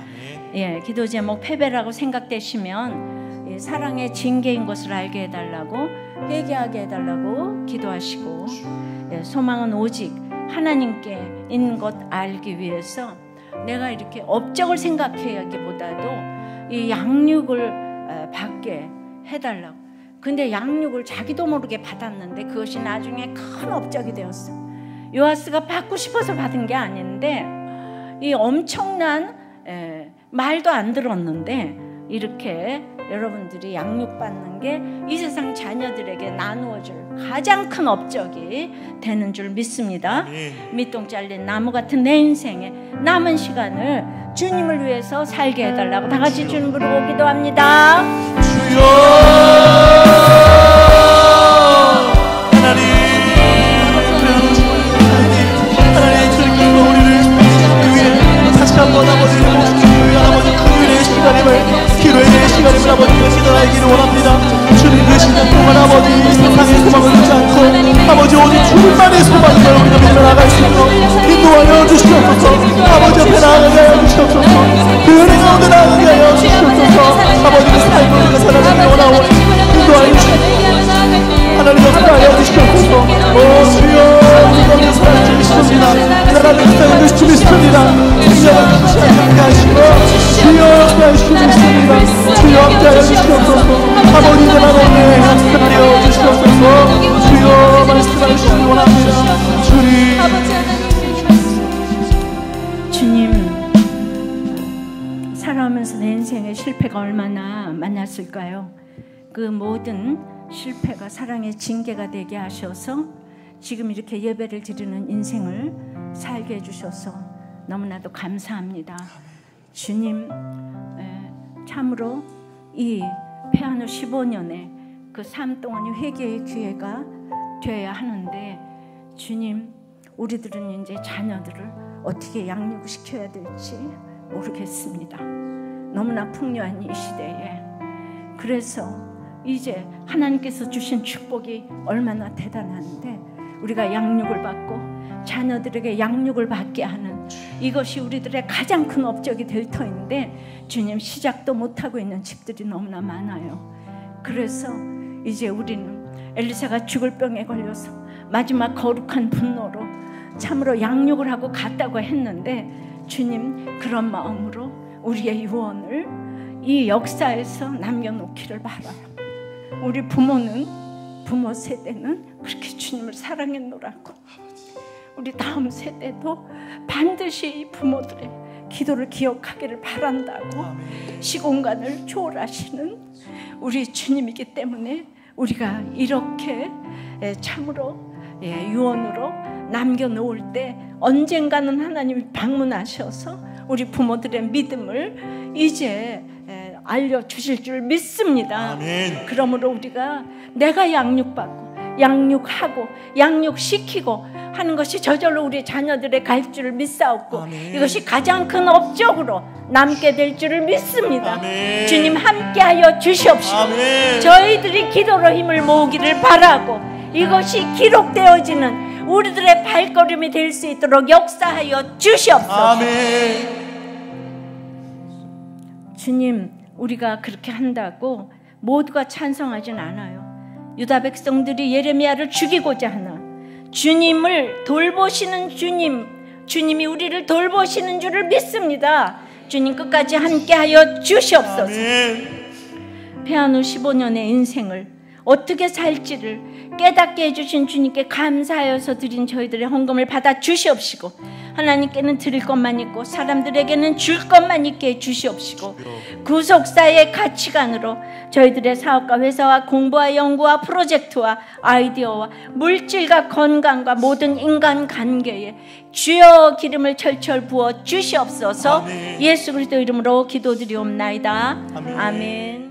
기도 제목 패배라고 생각되시면 사랑의 징계인 것을 알게 해달라고 회개하게 해달라고 기도하시고 소망은 오직 하나님께 있는 것 알기 위해서 내가 이렇게 업적을 생각하기보다도 이 양육을 받게 해달라고. 근데 양육을 자기도 모르게 받았는데 그것이 나중에 큰 업적이 되었어. 요아스가 받고 싶어서 받은 게 아닌데 이 엄청난 말도 안 들었는데 이렇게 여러분들이 양육받는 게 이 세상 자녀들에게 나누어줄 가장 큰 업적이 되는 줄 믿습니다. 밑동 잘린 나무 같은 내 인생의 남은 시간을 주님을 위해서 살게 해달라고 다 같이 주님 부르고 기도합니다. 주여 하나님 주님께서 우리를 위해 다시 한번 아버지의 목숨을 아버지 그 은혜의 시간임을 기도의 시간임을 아버지가 기도하기를 원합니다. 주님 그 시간 동안 아버지 세상의 소망을 두지 않고 아버지 오직 주님만의 소망을 우리가 믿어 나갈 수 있도록 인도하여 주시옵소서. 아버지 앞에 나아가게 하여 주시옵소서. 그 은혜 가운데 나아가게 하여 주시옵소서. 아버지의 삶을 우리가 살아가기 원하오니 인도하여 주시옵소서. 하나님 역사하여 주시옵소서. 오 주여 우리가 역사하여 주시옵소서. 나라를 역사하여 주시옵소서. 주여 함께 하시고 주여 함께 주시옵소서. 주여 함께 하여 주시옵소서. 아버지 나라를 역사하여 주시옵소서. 주여 말씀하여 주시기 원합니다. 주님 살아오면서 내 인생의 실패가 얼마나 많았을까요? 그 모든 실패가 사랑의 징계가 되게 하셔서 지금 이렇게 예배를 드리는 인생을 살게 해주셔서 너무나도 감사합니다. 주님 참으로 이 폐한 후 15년의 그 삶 동안이 회개의 기회가 되어야 하는데 주님 우리들은 이제 자녀들을 어떻게 양육시켜야 될지 모르겠습니다. 너무나 풍요한 이 시대에 그래서 이제 하나님께서 주신 축복이 얼마나 대단한데 우리가 양육을 받고 자녀들에게 양육을 받게 하는 이것이 우리들의 가장 큰 업적이 될 터인데 주님 시작도 못하고 있는 집들이 너무나 많아요. 그래서 이제 우리는 엘리사가 죽을 병에 걸려서 마지막 거룩한 분노로 참으로 양육을 하고 갔다고 했는데 주님 그런 마음으로 우리의 유언을 이 역사에서 남겨놓기를 바라요. 우리 부모 세대는 그렇게 주님을 사랑했노라고, 우리 다음 세대도 반드시 이 부모들의 기도를 기억하기를 바란다고. 시공간을 초월하시는 우리 주님이기 때문에 우리가 이렇게 참으로 유언으로 남겨놓을 때 언젠가는 하나님이 방문하셔서 우리 부모들의 믿음을 이제 알려주실 줄 믿습니다. 아멘. 그러므로 우리가 내가 양육받고 양육하고 양육시키고 하는 것이 저절로 우리 자녀들의 갈 줄을 믿사옵고, 아멘. 이것이 가장 큰 업적으로 남게 될 줄을 믿습니다. 아멘. 주님 함께하여 주시옵시고, 아멘. 저희들이 기도로 힘을 모으기를 바라고, 이것이 기록되어지는 우리들의 발걸음이 될 수 있도록 역사하여 주시옵소서. 아멘. 주님, 우리가 그렇게 한다고 모두가 찬성하진 않아요. 유다 백성들이 예레미야를 죽이고자 하나, 주님을 돌보시는 주님이 우리를 돌보시는 줄을 믿습니다. 주님 끝까지 함께하여 주시옵소서. 아멘. 피아노 15년의 인생을 어떻게 살지를 깨닫게 해주신 주님께 감사하여서 드린 저희들의 헌금을 받아 주시옵시고, 하나님께는 드릴 것만 있고 사람들에게는 줄 것만 있게 해 주시옵시고, 구속사의 가치관으로 저희들의 사업과 회사와 공부와 연구와 프로젝트와 아이디어와 물질과 건강과 모든 인간관계에 주여 기름을 철철 부어 주시옵소서. 아멘. 예수 그리스도 이름으로 기도드리옵나이다. 아멘. 아멘.